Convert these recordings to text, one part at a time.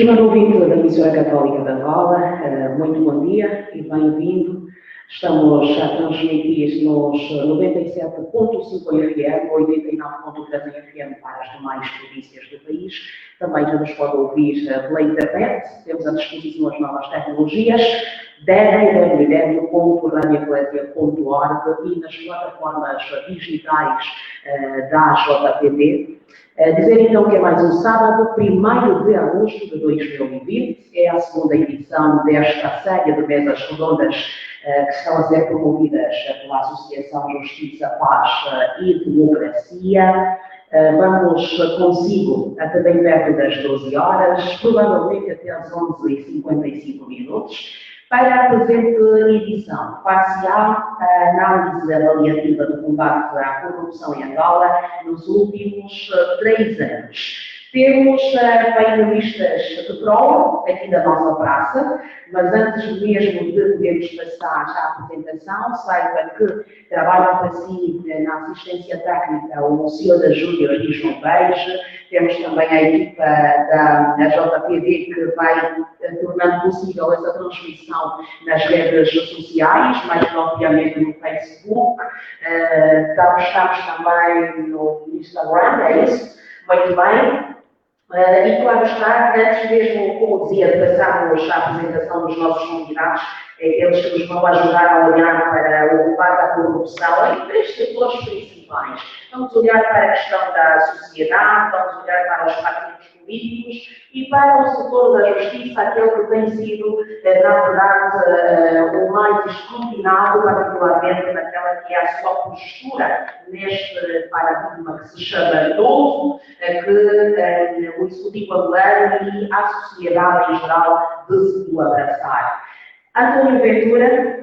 Estimado ouvinte da Emissora Católica de Angola, muito bom dia e bem-vindo. Estamos a transmitir nos 97.5 FM, 89.3 FM para as demais províncias do país. Também já nos pode ouvir pela internet. Temos à disposição as novas tecnologias, www.radiocoletia.org e nas plataformas digitais da JPD. Dizer então que é mais um sábado, 1º de agosto de 2020, é a segunda edição desta série de mesas redondas que estão a ser promovidas pela Associação Justiça, Paz e Democracia. Vamos consigo até bem perto das 12 horas, provavelmente até às 11h55, para a presente edição parcial, a análise avaliativa do combate à corrupção em Angola nos últimos 3 anos. Temos painelistas de prova aqui da nossa praça, mas antes mesmo de podermos passar à apresentação, saiba que trabalham para si na assistência técnica o Sr. Júnior e João Beige. Temos também a equipa da JPD que vai tornando possível essa transmissão nas redes sociais, mais propriamente no Facebook. Estamos também no Instagram, é isso? Muito bem. E claro está, antes mesmo, como dizia, de passarmos à apresentação dos nossos convidados, eles que nos vão ajudar a olhar para o combate à corrupção em 3 setores principais. Vamos olhar para a questão da sociedade, vamos olhar para os partidos políticos e para o setor da justiça, aquele que tem sido, na verdade, o mais escrutinado, particularmente naquela que é a sua postura neste paradigma que se chama novo, que o Executivo angolano e a sociedade em geral decidiu abraçar. António Ventura,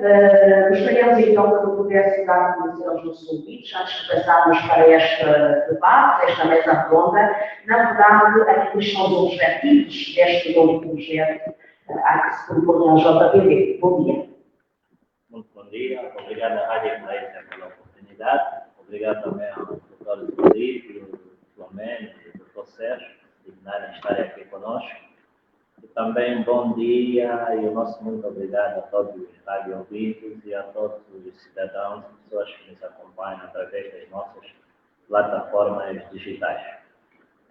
gostaríamos então que pudesse dar a conhecer aos nossos ouvintes, antes de passarmos para este debate, esta mesa redonda, na verdade, aqueles são os objetivos deste novo projeto a que se propõe a JPD. Bom dia. Muito bom dia, obrigado à Rádio Eclésia pela oportunidade, obrigado também ao Dr. Felipe, Flamengo e ao Dr. Sérgio, de estarem aqui conosco. E também bom dia e o nosso muito obrigado a todos os rádio ouvintes e a todos os cidadãos e pessoas que nos acompanham através das nossas plataformas digitais.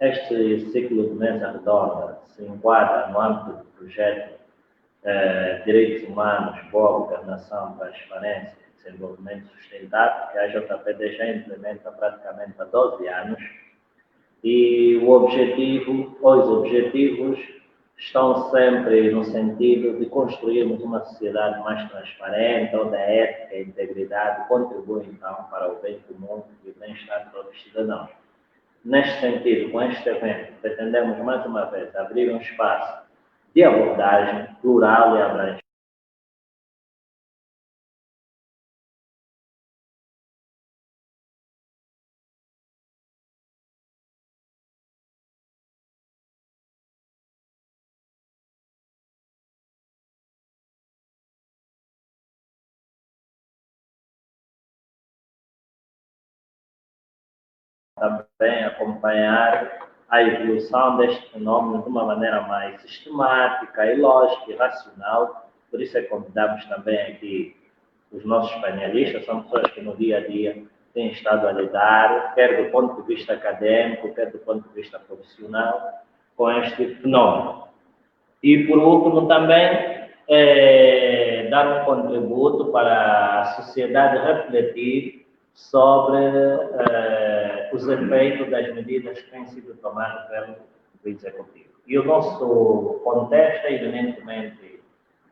Este ciclo de mesa redonda se enquadra no âmbito do projeto Direitos Humanos, Boa Governação, Transparência e Desenvolvimento Sustentável, que a JPD já implementa praticamente há 12 anos. E os objetivos estão sempre no sentido de construirmos uma sociedade mais transparente, onde a ética e a integridade contribuem, então, para o bem comum e o bem-estar de todos os cidadãos. Neste sentido, com este evento, pretendemos, mais uma vez, abrir um espaço de abordagem plural e abrangente. Também acompanhar a evolução deste fenômeno de uma maneira mais sistemática e lógica e racional. Por isso é que convidamos também aqui os nossos panelistas, são pessoas que no dia a dia têm estado a lidar, quer do ponto de vista acadêmico, quer do ponto de vista profissional, com este fenômeno. E por último também dar um contributo para a sociedade refletir sobre os efeitos das medidas que têm sido tomadas pelo Executivo. E o nosso contexto é evidentemente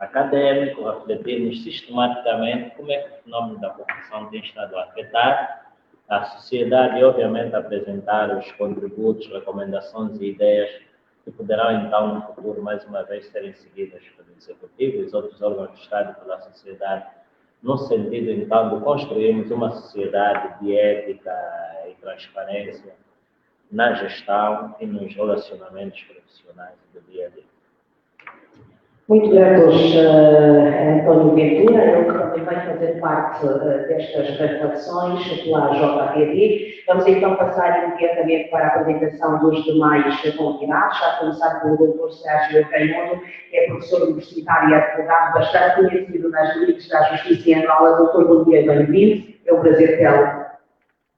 acadêmico, refletirmos sistematicamente como é que o fenômeno da corrupção tem estado a afetar a sociedade e, obviamente, apresentar os contributos, recomendações e ideias que poderão, então, no futuro, mais uma vez, serem seguidas pelo Executivo e os outros órgãos do Estado e pela sociedade, no sentido, então, de construirmos uma sociedade de ética e transparência na gestão e nos relacionamentos profissionais do dia a dia. Muito gratos, António Ventura, eu que também vai fazer parte destas reflexões pela JPD. Vamos então passar imediatamente para a apresentação dos demais convidados, a começar pelo Dr. Sérgio Raimundo, que é professor universitário e advogado bastante conhecido nas limites da Justiça em Angola. Doutor, bom dia e bem-vindo. É um prazer tê-lo.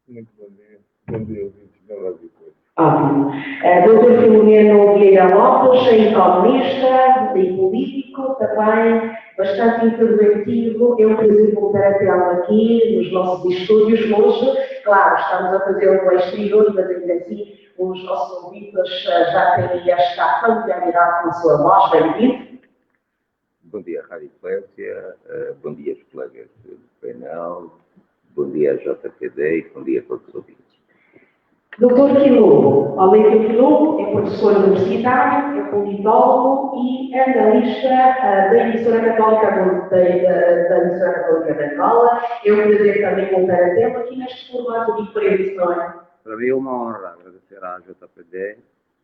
Muito bom dia. Bom dia, ouvintes da Rádio Coisa. Ótimo. Dr. Filomeno Vieira Lopes, economista e político, também bastante interventivo. É um prazer voltar a tê-lo aqui nos nossos estúdios hoje. Claro, estamos a fazer um exterior, mas ainda assim os nossos ouvintes já têm esta familiaridade com a sua voz. Bem-vindo. Bom dia, Rádio Eclésia. Bom dia, os colegas do painel. Bom dia, JPD. Bom dia a todos os ouvintes. Dr. Quilombo, além de Quilombo, é professor universitário, é politólogo e analista da emissora católica de Angola. É um prazer também voltar a tê-lo aqui neste formato diferente, não é? Para mim é uma honra agradecer à JPD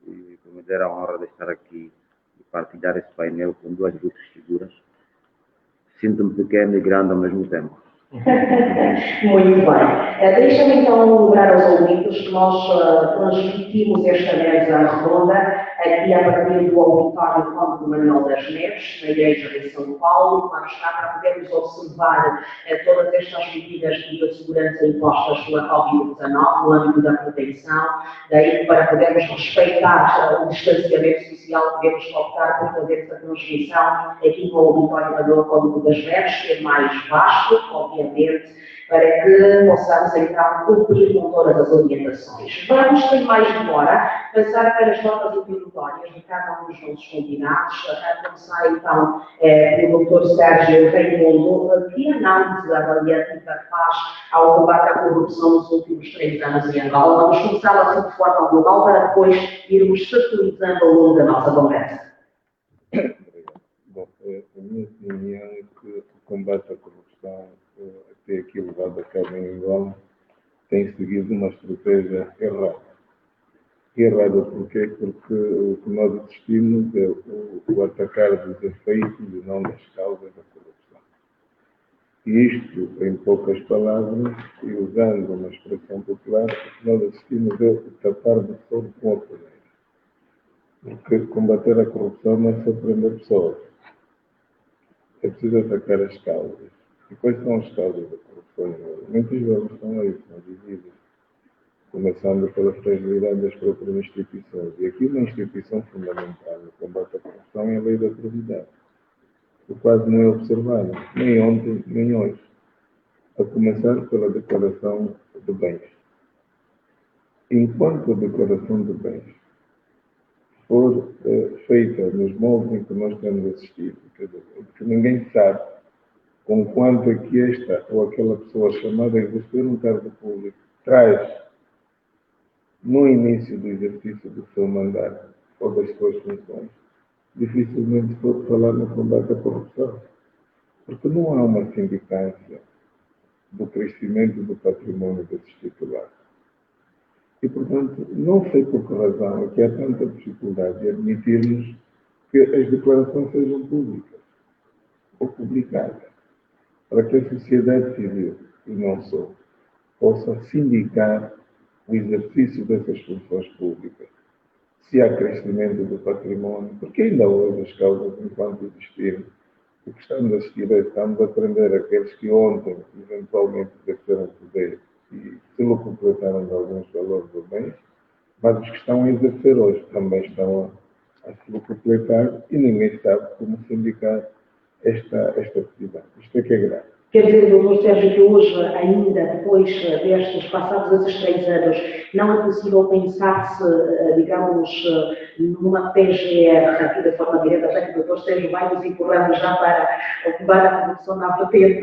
e me der a honra de estar aqui e partilhar esse painel com duas ilustres figuras. Sinto-me pequeno e grande ao mesmo tempo. Muito bem. Deixa-me então lembrar aos ouvintes que nós transmitimos esta mesa redonda aqui a partir do auditório Conde Manuel das Neves, na Igreja de São Paulo. Vamos cá para podermos observar todas estas medidas de segurança impostas pela Covid-19 no âmbito da prevenção, daí para podermos respeitar o distanciamento social, podemos optar por fazer essa transmissão aqui no auditório Manuel Conde das Neves, que é mais vasto, obviamente, para que possamos então cumprir com todas as orientações. Vamos, sem mais demora, passar para as notas introdutórias de cada um dos nossos convidados, a começar então pelo Dr. Sérgio Raimundo, que análise avaliativa faz ao combate à corrupção nos últimos 3 anos em Angola. Vamos começar assim de forma global para depois irmos saturizando ao longo da nossa conversa. Bom, a minha opinião é que o combate à corrupção, até aqui levado a cabo em Angola, tem seguido uma estratégia errada. Errada porquê? Porque o que nós assistimos é o atacar dos efeitos e não das causas da corrupção. E isto, em poucas palavras, e usando uma expressão popular, o que nós assistimos é o tapar do sol com a peneira. Porque combater a corrupção não é só prender pessoas. É preciso atacar as causas. E quais são as causas da corrupção? Muitas delas estão aí, são visíveis. Começando pela fragilidade das próprias instituições. E aqui uma instituição fundamental no combate à corrupção é a lei da probidade, que quase não é observada, nem ontem, nem hoje. A começar pela declaração de bens. Enquanto a declaração de bens for feita nos moldes em que nós temos assistido, quer dizer, que ninguém sabe com quanto é que esta ou aquela pessoa chamada a exercer um cargo público traz no início do exercício do seu mandato ou das suas funções, dificilmente pode falar no combate à corrupção. Porque não há uma sindicância do crescimento do património desses titulares. E, portanto, não sei por que razão é que há tanta dificuldade de admitirmos que as declarações sejam públicas ou publicadas, para que a sociedade civil, e não só, possa sindicar o exercício dessas funções públicas. Se há crescimento do património, porque ainda hoje as causas, enquanto existirem, o que estamos a assistir é que estamos a prender aqueles que ontem, eventualmente, exerceram poder e se locupletaram de alguns valores ou bens, mas os que estão a exercer hoje também estão a se locupletar e ninguém sabe como sindicar esta atividade. Isto é que é grave. Quer dizer, doutor Sérgio, que hoje, ainda depois destes passados esses 3 anos, não é possível pensar-se, digamos, numa PGR aqui de forma direta, já que o doutor Sérgio vai nos empurrando já para o combate à corrupção na vertente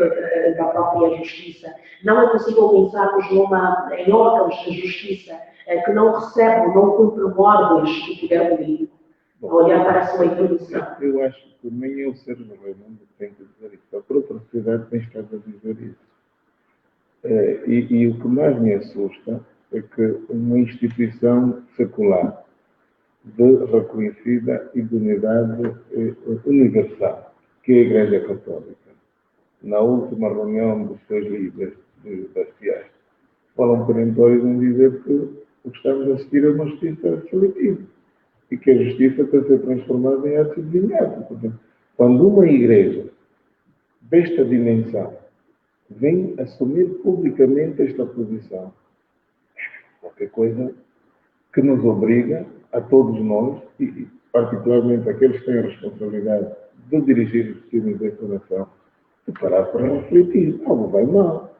da própria justiça. Não é possível pensarmos em órgãos de justiça que não recebem, não cumprem ordens do poder político. Olhar para a sua introdução. Eu acho que nem eu, Sérgio Raimundo, tenho que dizer isso. A própria sociedade tem estado a dizer isso. E o que mais me assusta é que uma instituição secular, de reconhecida idoneidade universal, que é a Igreja Católica. Na última reunião dos seus líderes das FIAs, foram perentórios em dizer que o que estamos a assistir é uma justiça seletiva e que a justiça tem de ser transformada em ato de vingança. Portanto, quando uma igreja desta dimensão vem assumir publicamente esta posição, qualquer coisa que nos obriga a todos nós, e particularmente aqueles que têm a responsabilidade de dirigir os times desta nação, de parar para refletir. Algo vai mal.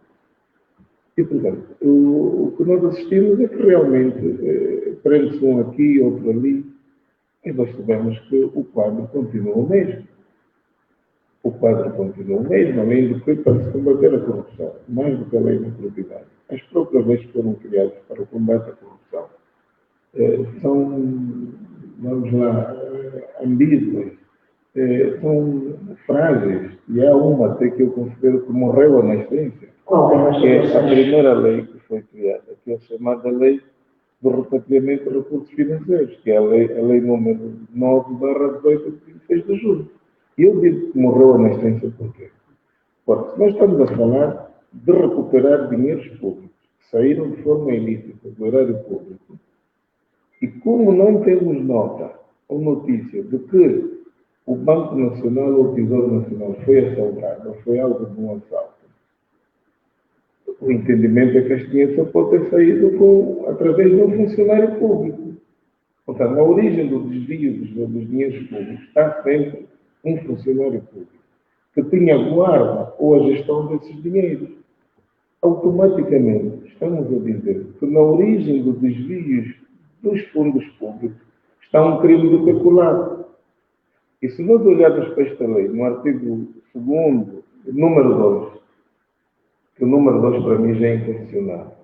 E, portanto, o que nós assistimos é que realmente prende-se um aqui, outro ali, e nós sabemos que o quadro continua o mesmo. O quadro continua o mesmo, além do que para se combater a corrupção, mais do que a lei da probidade. As próprias leis que foram criadas para o combate à corrupção são, vamos lá, ambíguas, são frágeis, e há uma até que eu considero que morreu na essência. Qual é que é a primeira lei que foi criada, que é a chamada Lei do Repatriamento de Recursos Financeiros, que é a lei número 9/18 de 26 de julho. E eu digo que morreu na essência porquê? Porque se nós estamos a falar de recuperar dinheiros públicos que saíram de forma ilícita do erário público, e como não temos nota ou notícia de que o Banco Nacional ou o Tesouro Nacional foi assaltado, ou foi algo de um assalto, o entendimento é que este dinheiro só pode ter saído através de um funcionário público. Portanto, na origem do desvio dos dinheiros públicos está sempre um funcionário público que tinha guarda ou a gestão desses dinheiros. Automaticamente, estamos a dizer que na origem dos desvios dos fundos públicos está um crime de peculado. E se nós olharmos para esta lei, no artigo 2º, número 2, que o número 2 para mim já é incondicional.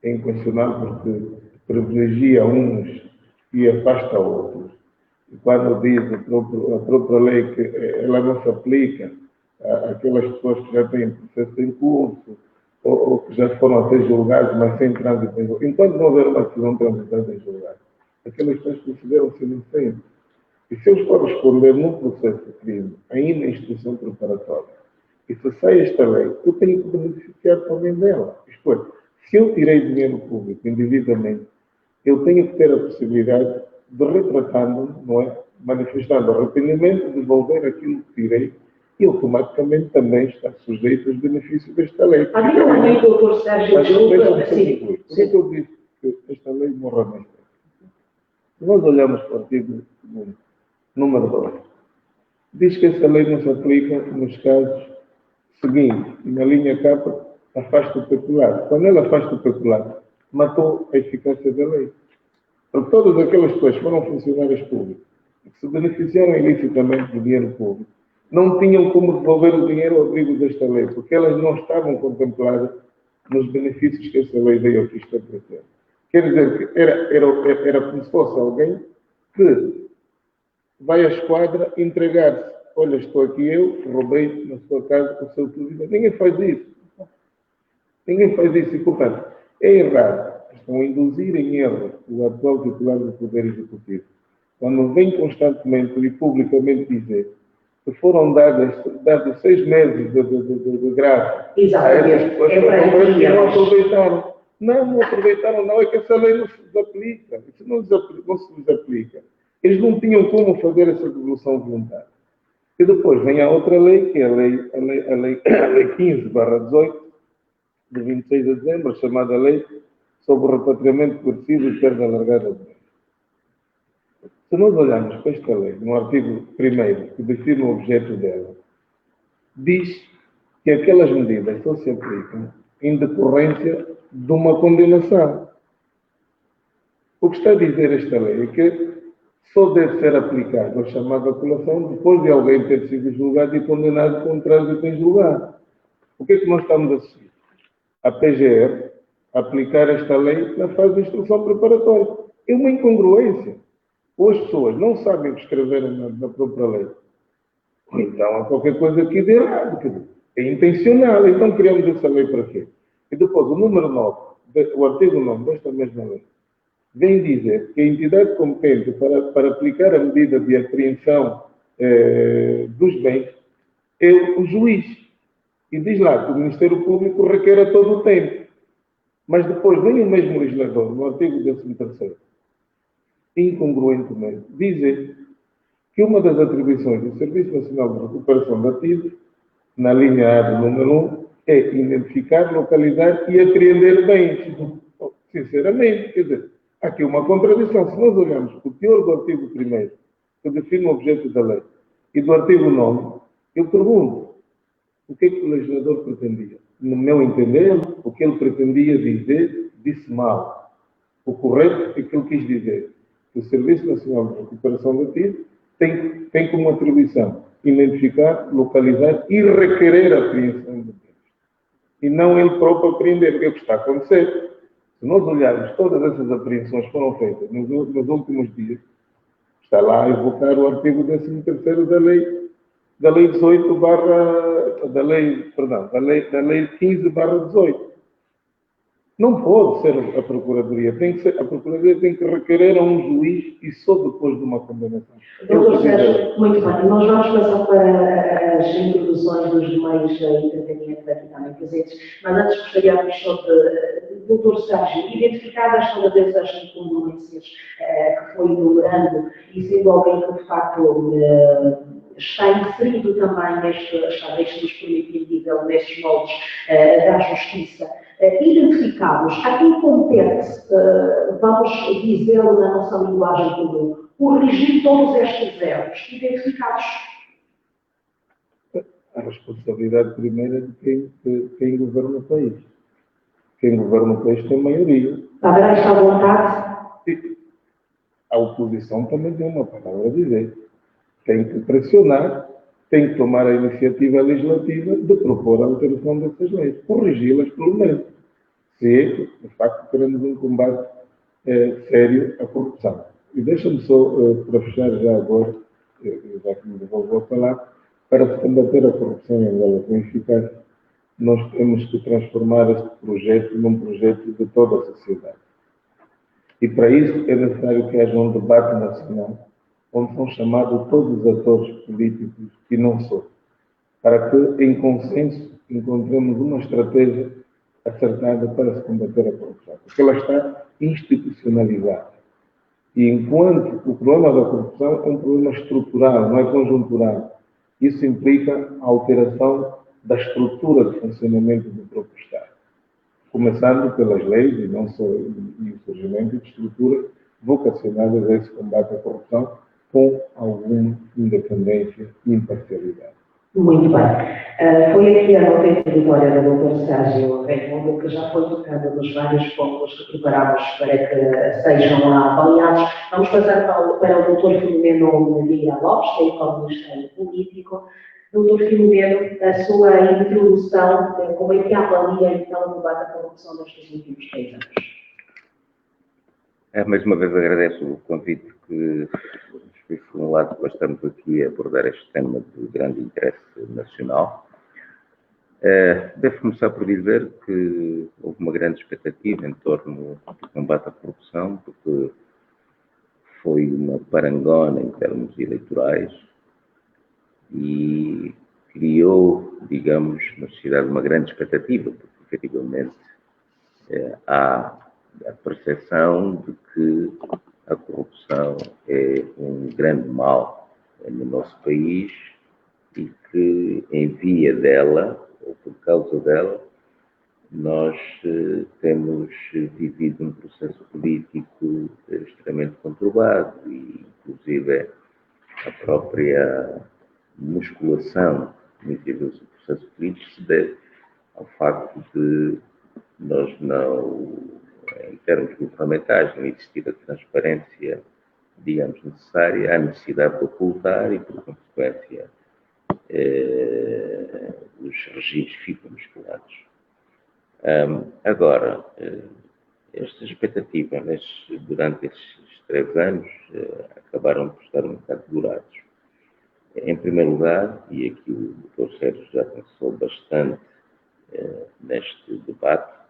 É incondicional porque privilegia uns e afasta outros. E quando diz a própria lei que ela não se aplica àquelas pessoas que já têm processo em curso ou que já foram a ser julgados, mas sem trânsito em julgado. Enquanto não houver uma decisão transitada em julgado, aquelas pessoas consideram-se inocentes. E se eles podem responder num processo de crime, ainda em instrução preparatória, e se sai esta lei, eu tenho que beneficiar também dela. Isto é, se eu tirei dinheiro público indevidamente, eu tenho que ter a possibilidade de, retratando-me, não é? Manifestando arrependimento, devolver aquilo que tirei e automaticamente também está sujeito aos benefícios desta lei. Havia uma lei, doutor Sérgio, Por que eu disse que esta lei morra na história? Se nós olhamos para o artigo número 2, diz que essa lei não se aplica nos casos seguintes, e na linha capa, afasta o peculado. Quando ela afasta o peculado, matou a eficácia da lei. Porque todas aquelas pessoas que foram funcionários públicos e que se beneficiaram ilicitamente do dinheiro público, não tinham como devolver o dinheiro ao abrigo desta lei, porque elas não estavam contempladas nos benefícios que essa lei veio aqui estabelecer. Quer dizer que era como se fosse alguém que vai à esquadra entregar-se. Olha, estou aqui eu, roubei na sua casa o seu tudo. Ninguém faz isso. Ninguém faz isso. E, portanto, é errado. Estão a induzir em erro o atual titular do Poder Executivo. Quando vem constantemente e publicamente dizer que foram dados 6 meses de graça a essas pessoas que não aproveitaram. Não aproveitaram, não. É que essa lei não se desaplica. Isso não se desaplica. Eles não tinham como fazer essa devolução voluntária. E depois vem a outra lei, que é a lei 15/18, de 26 de dezembro, chamada Lei sobre o Repatriamento Coercivo e Perda Alargada de Bens. Se nós olharmos para esta lei, no artigo 1º, que define o objeto dela, diz que aquelas medidas só se aplicam em decorrência de uma condenação. O que está a dizer esta lei é que só deve ser aplicado a chamada colação depois de alguém ter sido julgado e condenado com trânsito em julgado. O que é que nós estamos a assistir? A PGR aplicar esta lei na fase de instrução preparatória. É uma incongruência. Ou as pessoas não sabem o que escreveram na própria lei, ou então há qualquer coisa aqui de errado. É intencional. Então criamos essa lei para quê? E depois, o número 9, o artigo 9 desta mesma lei, vem dizer que a entidade competente para aplicar a medida de apreensão dos bens é o juiz. E diz lá que o Ministério Público requer a todo o tempo. Mas depois vem o mesmo legislador, no artigo 13º, incongruentemente, dizer que uma das atribuições do Serviço Nacional de Recuperação de Ativos, na linha A do número 1, é identificar, localizar e apreender bens. Sinceramente, quer dizer, há aqui uma contradição. Se nós olharmos para o teor do artigo 1º, que define o objeto da lei, e do artigo 9º, eu pergunto, o que é que o legislador pretendia? No meu entender, o que ele pretendia dizer, disse mal. O correto é que ele quis dizer que o Serviço Nacional de Recuperação de Ativos tem como atribuição identificar, localizar e requerer a apreensão de bens. E não ele próprio apreender, que é o que está a acontecer. Se nós olharmos, todas essas apreensões foram feitas nos últimos dias, está lá a evocar o artigo 13º da lei 18 da lei 15/18. Não pode ser a Procuradoria. A Procuradoria tem que requerer a um juiz e só depois de uma condenação. Doutor Sérgio, muito bem. Nós vamos passar para as introduções dos meios de entretenimento aqui também presentes, mas antes gostaria só de, doutor Sérgio, identificadas todas essas incongruências que foi enumerando e sendo alguém que de facto está inserido também está deixe-nos permitir, nestes moldes da justiça, identificados, a quem compete, vamos dizê-lo na nossa linguagem comum, corrigir todos estes erros identificados. A responsabilidade primeira é de quem governa o país. Quem governa o país tem maioria. Haverá esta vontade? E a oposição também tem uma palavra a dizer. Tem que pressionar, tem que tomar a iniciativa legislativa de propor a alteração dessas leis, corrigi-las pelo menos, se de facto queremos um combate sério à corrupção. E deixa-me só, para fechar já agora, já que me devolvo a falar, para se combater a corrupção em Angola com eficácia, nós temos que transformar este projeto num projeto de toda a sociedade. E para isso é necessário que haja um debate nacional, onde são chamados todos os atores políticos e não só, para que, em consenso, encontremos uma estratégia acertada para se combater a corrupção, porque ela está institucionalizada. E enquanto o problema da corrupção é um problema estrutural, não é conjuntural, isso implica a alteração da estrutura de funcionamento do próprio Estado, começando pelas leis e não só o surgimento de estruturas vocacionadas a esse combate à corrupção, com alguma independência e imparcialidade. Muito bem. Foi aqui a nota introdutória do Dr. Sérgio Raimundo, que já foi tocando nos vários pontos que preparamos para que sejam avaliados. Vamos passar para o Dr. Filomeno Vieira Lopes, que é economista e político. Dr. Filomeno, a sua introdução, como é que avalia então o debate da corrupção nestes últimos 3 anos? Mais uma vez agradeço o convite que foi formulado para estarmos aqui a abordar este tema de grande interesse nacional. Devo começar por dizer que houve uma grande expectativa em torno do combate à corrupção, porque foi uma parangona em termos eleitorais e criou, digamos, na sociedade uma grande expectativa, porque efetivamente há a percepção de que a corrupção é um grande mal no nosso país e que, em via dela, ou por causa dela, nós temos vivido um processo político extremamente conturbado e, inclusive, a própria musculação, muitas vezes, do processo político se deve ao facto de nós não, em termos governamentais, não existir a transparência, digamos, necessária, há necessidade de ocultar e, por consequência, os regimes ficam musculados. Agora, esta expectativa, durante estes 3 anos, acabaram por estar um bocado durados. Em primeiro lugar, e aqui o Dr. Sérgio já pensou bastante neste debate,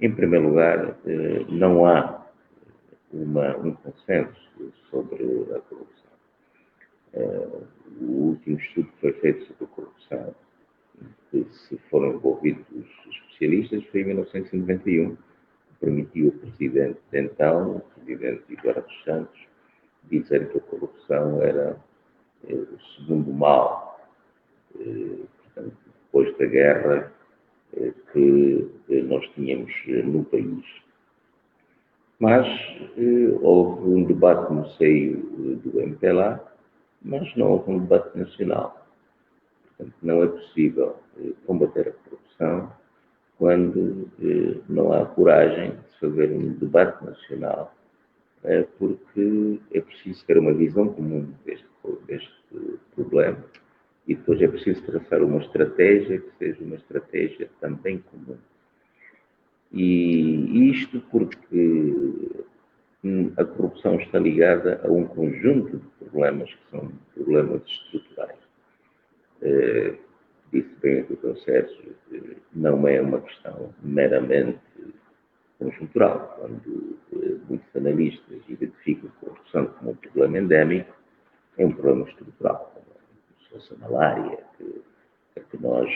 em primeiro lugar, não há um consenso sobre a corrupção. O último estudo que foi feito sobre a corrupção, que se foram envolvidos os especialistas, foi em 1991, que permitiu ao presidente de então, o presidente Eduardo dos Santos, dizer que a corrupção era o segundo mal, portanto, depois da guerra que nós tínhamos no país. Mas houve um debate no seio do MPLA, mas não houve um debate nacional. Portanto, não é possível combater a corrupção quando não há coragem de fazer um debate nacional, porque é preciso ter uma visão comum deste problema e depois é preciso traçar uma estratégia que seja uma estratégia também comum. E isto porque a corrupção está ligada a um conjunto de problemas que são problemas estruturais. Disse bem aqui o Dr. Sérgio, não é uma questão meramente conjuntural. Quando muitos analistas identificam a corrupção como um problema endémico, é um problema estrutural. Se fosse a malária, que nós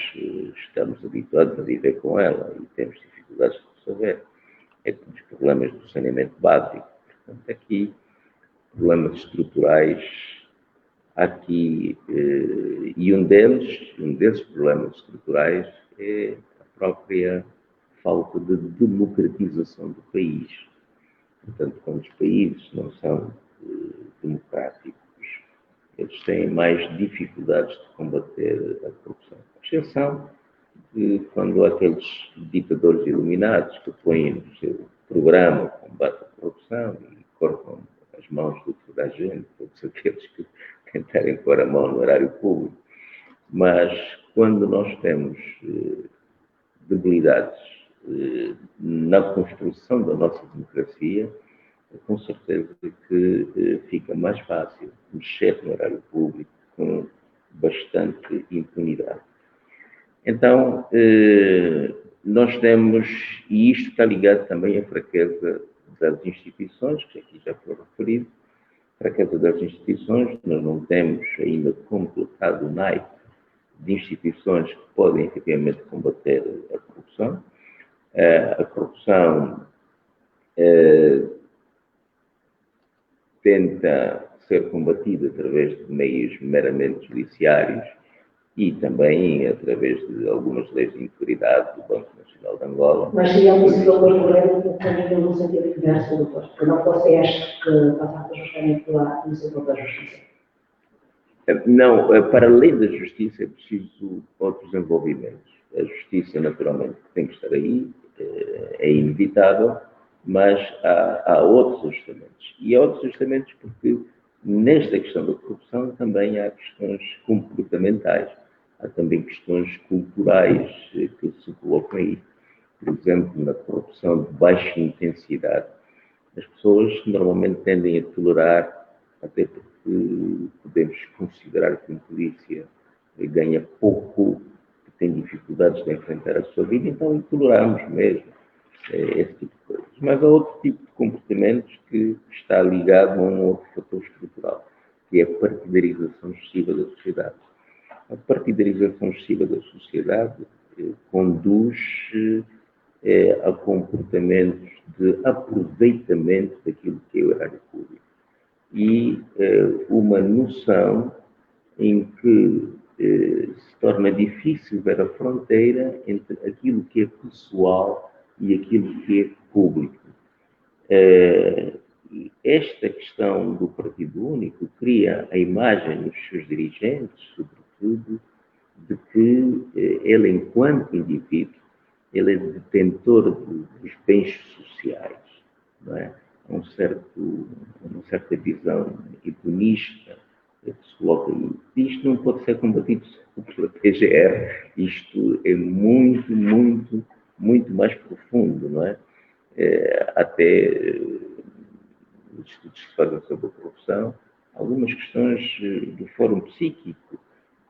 estamos habituados a viver com ela e temos dificuldades de resolver. É como os problemas do saneamento básico. Portanto, aqui, problemas estruturais, aqui, e um desses problemas estruturais é a própria falta de democratização do país. Portanto, quando os países não são democráticos, eles têm mais dificuldades de combater a corrupção. A exceção de quando há aqueles ditadores iluminados que põem no seu programa o combate à corrupção e cortam as mãos de toda a gente, todos aqueles que tentarem pôr a mão no erário público. Mas quando nós temos debilidades na construção da nossa democracia, com certeza que fica mais fácil mexer no erário público com bastante impunidade. Então, nós temos, e isto está ligado também à fraqueza das instituições, que aqui já foi referido, fraqueza das instituições, nós não temos ainda completado o naipe de instituições que podem efetivamente combater a corrupção. A corrupção tenta ser combatida através de meios meramente judiciários e também através de algumas leis de integridade do Banco Nacional de Angola. Mas seria possível correr um caminho no sentido inverso, doutor, que não fosse este que passasse justamente pela iniciativa da Justiça. Não, para além da Justiça é preciso outros envolvimentos. A Justiça, naturalmente, tem que estar aí, é inevitável, mas há outros ajustamentos. E há outros ajustamentos porque nesta questão da corrupção também há questões comportamentais, há também questões culturais que se colocam aí. Por exemplo, na corrupção de baixa intensidade, as pessoas normalmente tendem a tolerar, até porque podemos considerar que uma polícia ganha pouco, que tem dificuldades de enfrentar a sua vida, então toleramos mesmo esse tipo de coisas. Mas há outro tipo de comportamentos que está ligado a um outro fator estrutural, que é a partidarização excessiva da sociedade. A partidarização excessiva da sociedade conduz a comportamentos de aproveitamento daquilo que é o erário público e uma noção em que se torna difícil ver a fronteira entre aquilo que é pessoal e aquilo que é público. Esta questão do partido único cria a imagem nos seus dirigentes, sobretudo, de que ele, enquanto indivíduo, ele é detentor dos bens sociais, não é? Uma certa visão hedonista que se coloca aí. Isto não pode ser combatido só pela PGR, isto é muito, muito, muito mais profundo, não é? Até os estudos que se fazem sobre a corrupção, algumas questões do fórum psíquico,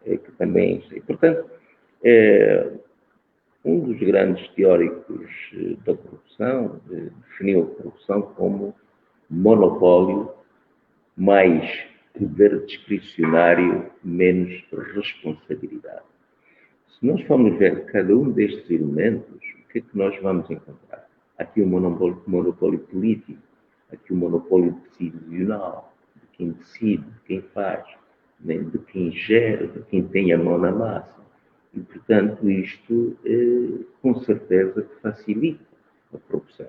que também... Portanto, um dos grandes teóricos da corrupção definiu a corrupção como monopólio, mais poder discricionário, menos responsabilidade. Se nós formos ver cada um destes elementos, o que é que nós vamos encontrar? Aqui um monopólio político, aqui um monopólio decisional, de quem decide, de quem faz, de quem gera, de quem tem a mão na massa. E, portanto, isto, com certeza, que facilita a corrupção.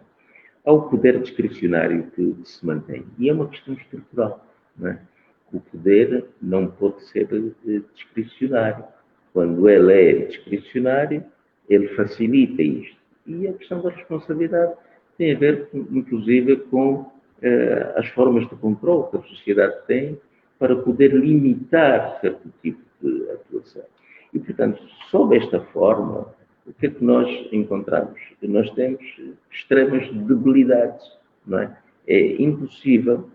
Há o poder discricionário que se mantém. E é uma questão estrutural, não é? O poder não pode ser discricionário. Quando ele é discricionário, ele facilita isto. E a questão da responsabilidade tem a ver, inclusive, com as formas de controle que a sociedade tem para poder limitar certo tipo de atuação. E, portanto, sob esta forma, o que é que nós encontramos? Nós temos extremas debilidades, não é? É impossível,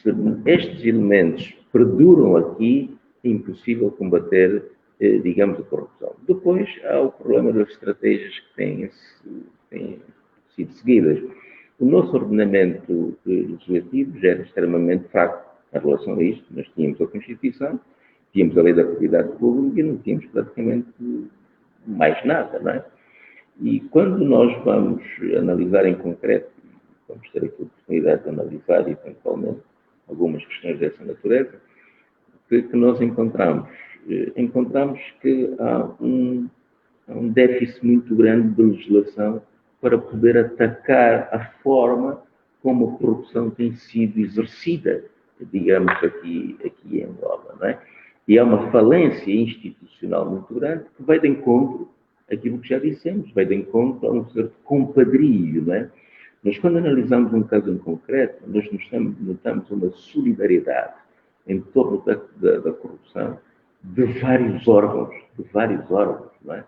se estes elementos perduram aqui, é impossível combater, digamos, a corrupção. Depois há o problema das estratégias que têm sido seguidas. O nosso ordenamento legislativo já era extremamente fraco em relação a isto. Nós tínhamos a Constituição, tínhamos a Lei da Propriedade Pública e não tínhamos praticamente mais nada, não é? E quando nós vamos analisar em concreto, vamos ter aqui a oportunidade de analisar eventualmente algumas questões dessa natureza, o que nós encontramos? Encontramos que há um déficit muito grande de legislação para poder atacar a forma como a corrupção tem sido exercida, digamos, aqui em Angola, não é? E há uma falência institucional muito grande que vai de encontro àquilo que já dissemos, vai de encontro a um certo compadrio, não é? Mas quando analisamos um caso em concreto, nós notamos uma solidariedade em torno da corrupção de vários órgãos, não é?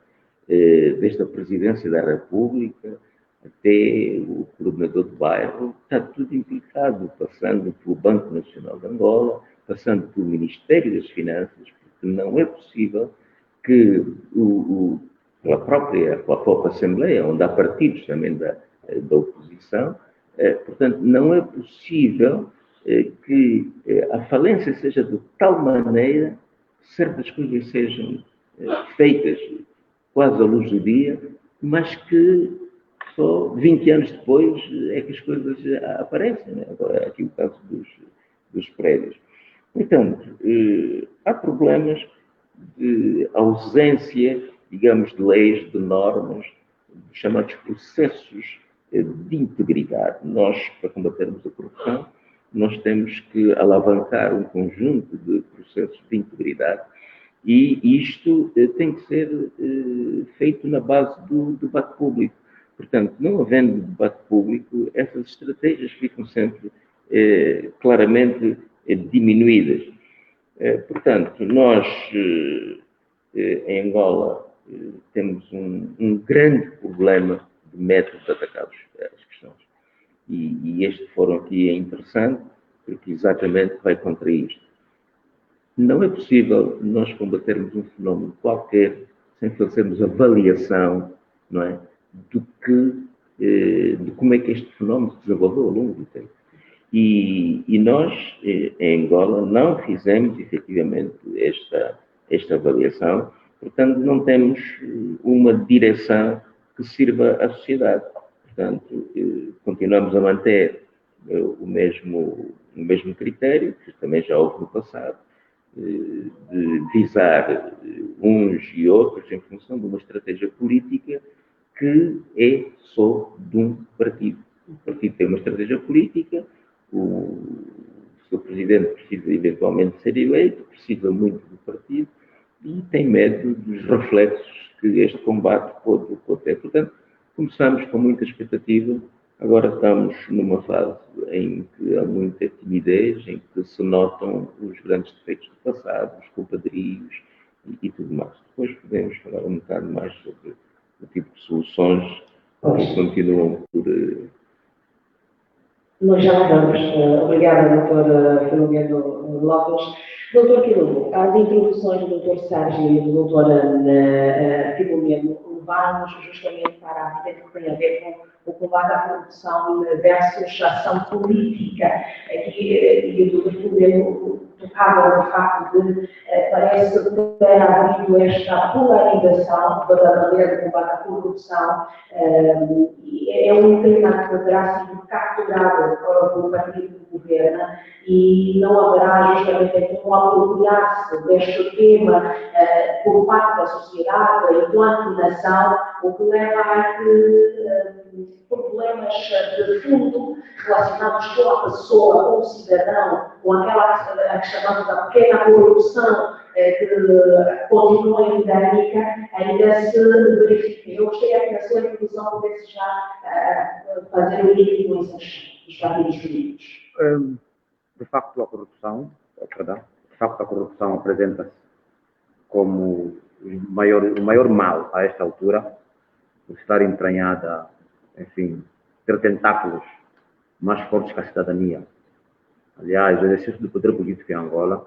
Desde a Presidência da República até o coordenador de bairro, está tudo implicado, passando pelo Banco Nacional de Angola, passando pelo Ministério das Finanças, porque não é possível que pela própria Assembleia, onde há partidos também da oposição, portanto, não é possível que a falência seja de tal maneira que certas coisas sejam feitas quase à luz do dia, mas que só 20 anos depois é que as coisas aparecem, né? Agora, aqui o caso dos prédios. Portanto, há problemas de ausência, digamos, de leis, de normas, de chamados processos de integridade. Nós, para combatermos a corrupção, nós temos que alavancar um conjunto de processos de integridade e isto tem que ser feito na base do debate público. Portanto, não havendo debate público, essas estratégias ficam sempre claramente diminuídas. Portanto, nós em Angola temos um grande problema de método de atacar as questões. E este fórum aqui é interessante, porque exatamente vai contra isto. Não é possível nós combatermos um fenómeno qualquer sem fazermos avaliação, não é, de como é que este fenómeno se desenvolveu ao longo do tempo. E nós, em Angola, não fizemos efetivamente esta avaliação, portanto, não temos uma direção que sirva à sociedade. Portanto, continuamos a manter o mesmo critério, que também já houve no passado, de visar uns e outros em função de uma estratégia política que é só de um partido. O partido tem uma estratégia política, o seu presidente precisa eventualmente ser eleito, precisa muito do partido e tem medo dos reflexos que este combate pode ter. Portanto, começamos com muita expectativa, agora estamos numa fase em que há muita timidez, em que se notam os grandes defeitos do passado, os compadrios e tudo mais. Depois podemos falar um bocado mais sobre o tipo de soluções que continuam por... Nós já vamos. Obrigada, doutora Filomeno Lopes. Doutor Quilobo, as introduções do doutor Sérgio e do doutor Filomeno levaram-nos justamente para a vida que tem a ver o combate à corrupção versus a ação política. Aqui, eu tocava no facto de, parece ter havido esta polarização verdadeira do combate à corrupção, é um tema que poderá ser capturado pelo partido que governa e não haverá justamente como apropriar-se deste tema por parte da sociedade, enquanto nação, o que leva a problemas de fundo relacionados com a pessoa, com o cidadão, com aquela que chamamos da pequena corrupção que continua endémica, ainda se verifica. Eu gostaria que a sua introdução pudesse já fazer o link com esses dos partidos políticos. De facto, a corrupção apresenta-se como o maior mal a esta altura, por estar entranhada, enfim, ter tentáculos mais fortes que a cidadania. Aliás, o exercício do poder político em Angola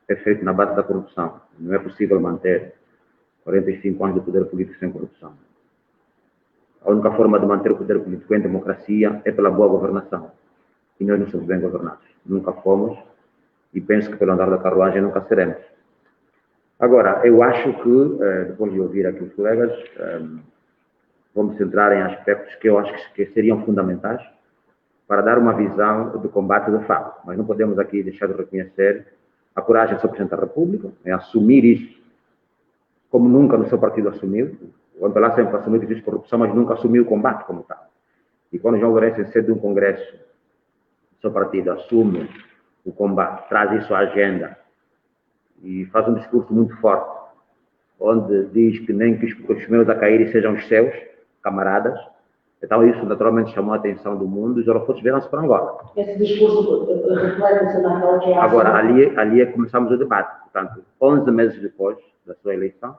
é feito na base da corrupção. Não é possível manter 45 anos de poder político sem corrupção. A única forma de manter o poder político em democracia é pela boa governação. E nós não somos bem governados. Nunca fomos e penso que pelo andar da carruagem nunca seremos. Agora, eu acho que, depois de ouvir aqui os colegas, vamos centrar em aspectos que eu acho que seriam fundamentais para dar uma visão de combate de fato. Mas não podemos aqui deixar de reconhecer a coragem do Sr. Presidente da República, em assumir isto como nunca no seu partido assumiu. O MPLA sempre assumiu que existe corrupção, mas nunca assumiu o combate como tal. E quando João Lourenço, em sede de um congresso, o seu partido assume o combate, traz isso à agenda e faz um discurso muito forte, onde diz que nem que os primeiros a caírem sejam os seus camaradas. Então isso naturalmente chamou a atenção do mundo e os holofotes vieram-se para Angola. Esse discurso reflete-se naquela que é a... Agora, ali é que começamos o debate. Portanto, 11 meses depois da sua eleição,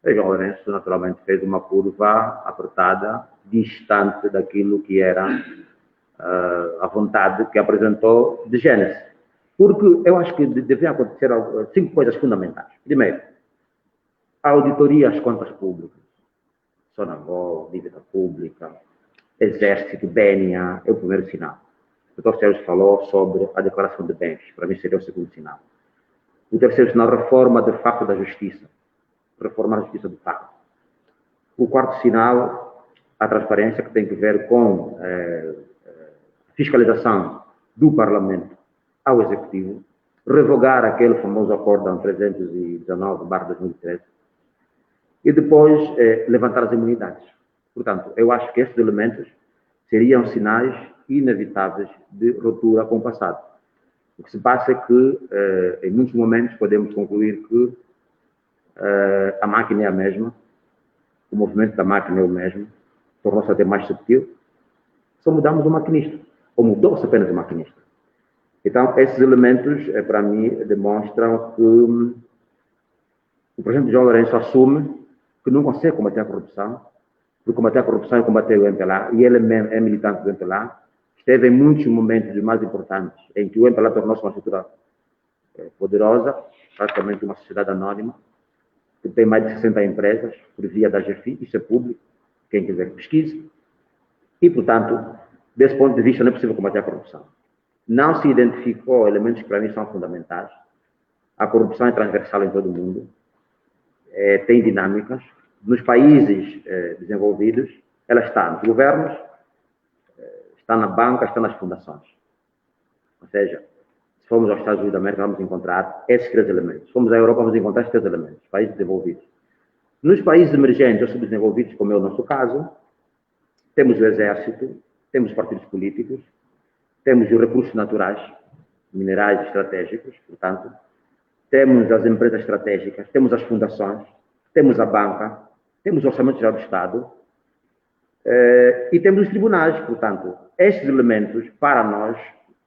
o João Lourenço naturalmente fez uma curva apertada, distante daquilo que era a vontade que apresentou de Gênesis. Porque eu acho que deviam acontecer 5 coisas fundamentais. Primeiro, a auditoria às contas públicas. Sonangol, dívida pública, Exército, BNA, é o primeiro sinal. O Dr. Sérgio falou sobre a declaração de bens, para mim seria o segundo sinal. O terceiro sinal, reforma de facto da justiça. Reformar a justiça de facto. O quarto sinal, a transparência, que tem que ver com fiscalização do Parlamento ao Executivo, revogar aquele famoso acórdão 319/2013 e depois levantar as imunidades. Portanto, eu acho que esses elementos seriam sinais inevitáveis de ruptura com o passado. O que se passa é que, em muitos momentos, podemos concluir que a máquina é a mesma, o movimento da máquina é o mesmo, tornou-se até mais subtil, só mudamos o maquinista, ou mudou-se apenas o maquinista. Então, esses elementos, para mim, demonstram que o presidente João Lourenço assume que não consegue combater a corrupção, porque combater a corrupção é combater o MPLA, e ele é militante do MPLA, esteve em muitos momentos mais importantes, em que o MPLA tornou-se uma estrutura poderosa, praticamente uma sociedade anônima, que tem mais de 60 empresas, por via da GFI, isso é público, quem quiser que pesquise, e, portanto, desse ponto de vista, não é possível combater a corrupção. Não se identificou elementos que para mim são fundamentais. A corrupção é transversal em todo o mundo, tem dinâmicas. Nos países desenvolvidos, ela está nos governos, está na banca, está nas fundações. Ou seja, se formos aos Estados Unidos da América, vamos encontrar esses 3 elementos. Se formos à Europa, vamos encontrar esses 3 elementos, países desenvolvidos. Nos países emergentes ou subdesenvolvidos, como é o nosso caso, temos o Exército, temos os partidos políticos, temos os recursos naturais, minerais estratégicos, portanto, temos as empresas estratégicas, temos as fundações, temos a banca, temos o Orçamento Geral do Estado e temos os tribunais. Portanto, estes elementos, para nós,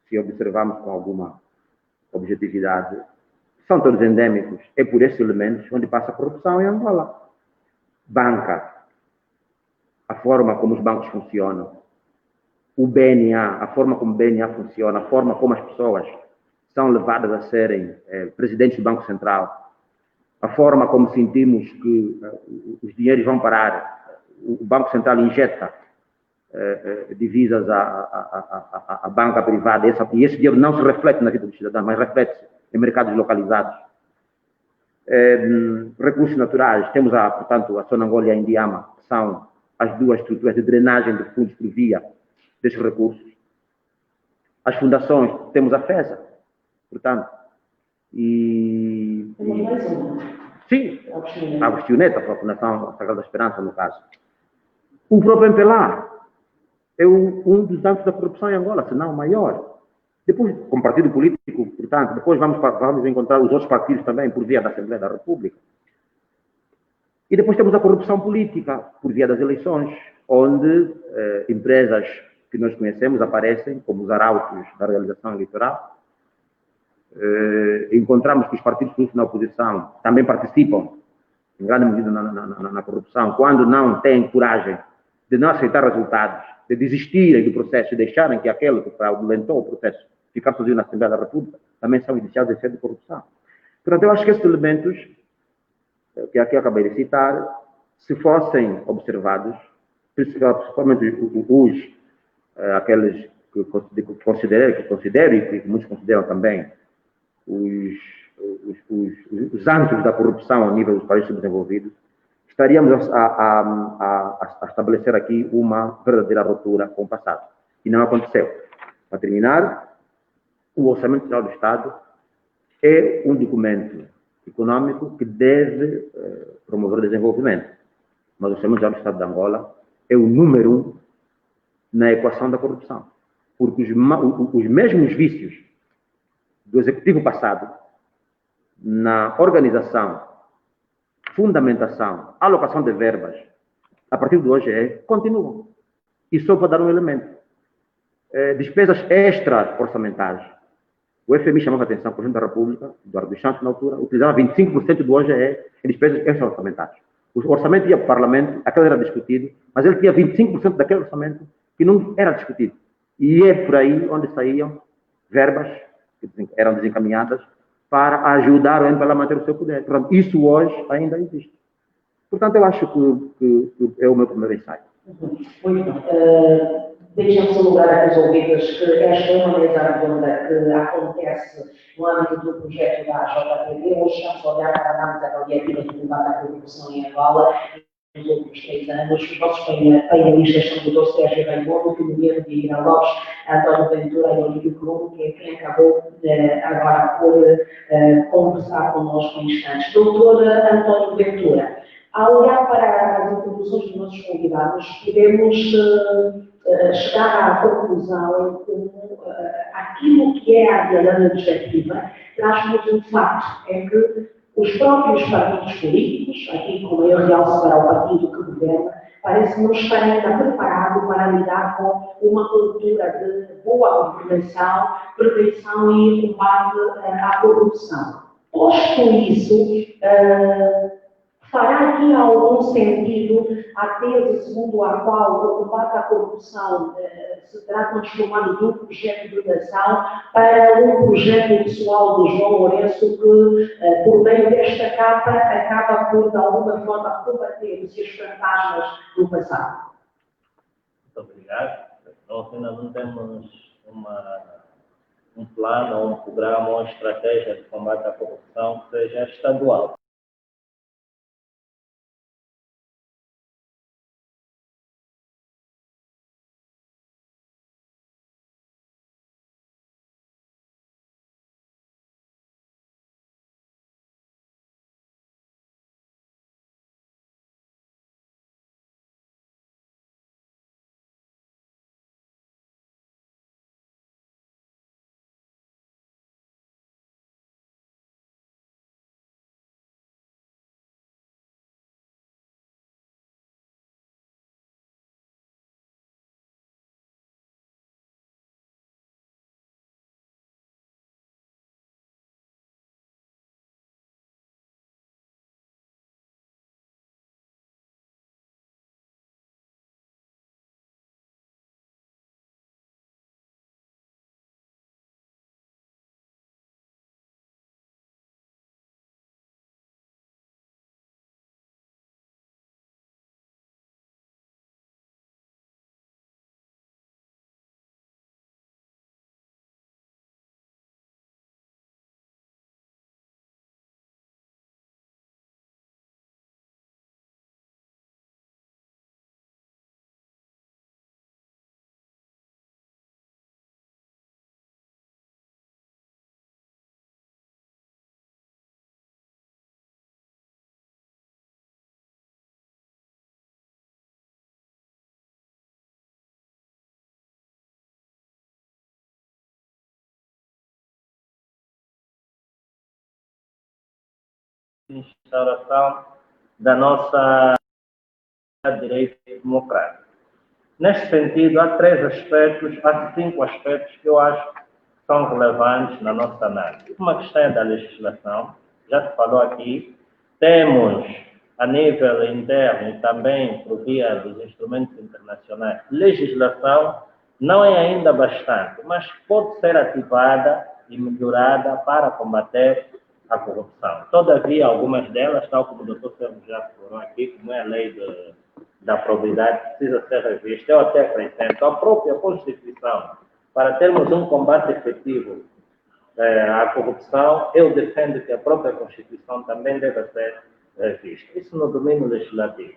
se observarmos com alguma objetividade, são todos endêmicos. É por estes elementos onde passa a corrupção em Angola. Banca, a forma como os bancos funcionam, o BNA, a forma como o BNA funciona, a forma como as pessoas são levadas a serem presidentes do Banco Central, a forma como sentimos que os dinheiros vão parar, o Banco Central injeta divisas à banca privada, e esse dinheiro não se reflete na vida dos cidadãos, mas reflete-se em mercados localizados. Recursos naturais, temos, portanto, a Sonangol e a Indiama, que são as duas estruturas de drenagem de fundos por via desses recursos. As fundações, temos a FESA, portanto, Temos mais uma. Sim, a Agostinho a Fundação Sagrada Esperança, no caso. O próprio MPLA é um dos âmbitos da corrupção em Angola, se não o maior. Depois, como partido político, portanto, depois vamos encontrar os outros partidos também por via da Assembleia da República. E depois temos a corrupção política, por via das eleições, onde empresas que nós conhecemos aparecem como os arautos da realização eleitoral. Encontramos que os partidos políticos na oposição também participam, em grande medida, na corrupção, quando não têm coragem de não aceitar resultados, de desistirem do processo e deixarem que aquele que fraudulentou o processo ficar sozinho na Assembleia da República, também são indiciados em ser de corrupção. Portanto, eu acho que esses elementos que aqui acabei de citar, se fossem observados, principalmente aqueles que considero e que muitos consideram também os âmbitos da corrupção ao nível dos países subdesenvolvidos, estaríamos a estabelecer aqui uma verdadeira ruptura com o passado. E não aconteceu. Para terminar, o Orçamento Geral do Estado é um documento econômico que deve promover o desenvolvimento. Mas o Orçamento Geral do Estado de Angola é o número 1 na equação da corrupção. Porque os mesmos vícios do executivo passado na organização, fundamentação, alocação de verbas, a partir de hoje continuam. E só para dar um elemento. Despesas extra-orçamentais. O FMI chamava a atenção, o Presidente da República, Eduardo dos Santos, na altura, utilizava 25% do OGE em despesas extra-orçamentais. O orçamento ia para o Parlamento, aquele era discutido, mas ele tinha 25% daquele orçamento que não era discutido. E é por aí onde saíam verbas que eram desencaminhadas para ajudar o MPLA a manter o seu poder. Portanto, isso hoje ainda existe. Portanto, eu acho que é o meu primeiro ensaio. Muito bem. Deixamos um lugar a resolvidas que esta é uma mesa redonda que acontece no âmbito do projeto da JPD. Hoje estamos a olhar para a análise avaliativa do combate à corrupção em Angola nos últimos 3 anos. Os nossos painelistas são o Dr. Sérgio Raimundo, Filomeno Vieira Lopes, António Ventura e Olívio Colombo, que é quem acabou agora por conversar connosco em instantes. Doutor António Ventura, ao olhar para as introduções dos nossos convidados, podemos chegar à conclusão em como aquilo que é a diagrama objetiva traz-nos um facto, é que os próprios partidos políticos, aqui com maior realce para o partido que governa, parece não estar ainda preparado para lidar com uma cultura de boa governação, prevenção e combate à corrupção. Posto isso, fará aqui algum sentido a tese segundo a qual o combate à corrupção se terá transformado de um projeto de nação para um projeto pessoal de João Lourenço que, por meio desta capa, acaba por, de alguma forma, combater os seus fantasmas do passado? Muito obrigado. Nós ainda não temos um plano, um programa, uma estratégia de combate à corrupção que seja estadual. instauração da nossa direito democrático. Neste sentido, há 5 aspectos que eu acho que são relevantes na nossa análise. Uma questão é da legislação, já se falou aqui, temos a nível interno e também por via dos instrumentos internacionais, legislação não é ainda bastante, mas pode ser ativada e melhorada para combater a corrupção. Todavia, algumas delas, tal como o doutor Sérgio já falou aqui, como é a lei da probidade, precisa ser revista. Eu até acrescento a própria Constituição, para termos um combate efetivo à corrupção, eu defendo que a própria Constituição também deve ser revista. Isso no domínio legislativo.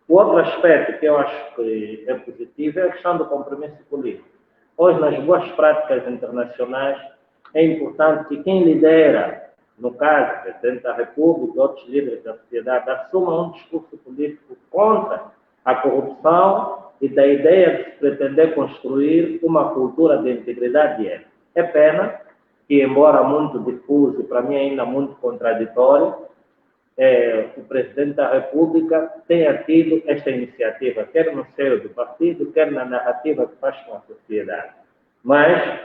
O outro aspecto que eu acho que é positivo é a questão do compromisso político. Hoje, nas boas práticas internacionais, é importante que quem lidera, no caso, o Presidente da República e outros líderes da sociedade, assumam um discurso político contra a corrupção e da ideia de se pretender construir uma cultura de integridade e ética. É pena que, embora muito difuso e para mim ainda muito contraditório, o Presidente da República tenha tido esta iniciativa, quer no seio do partido, quer na narrativa que faz com a sociedade. Mas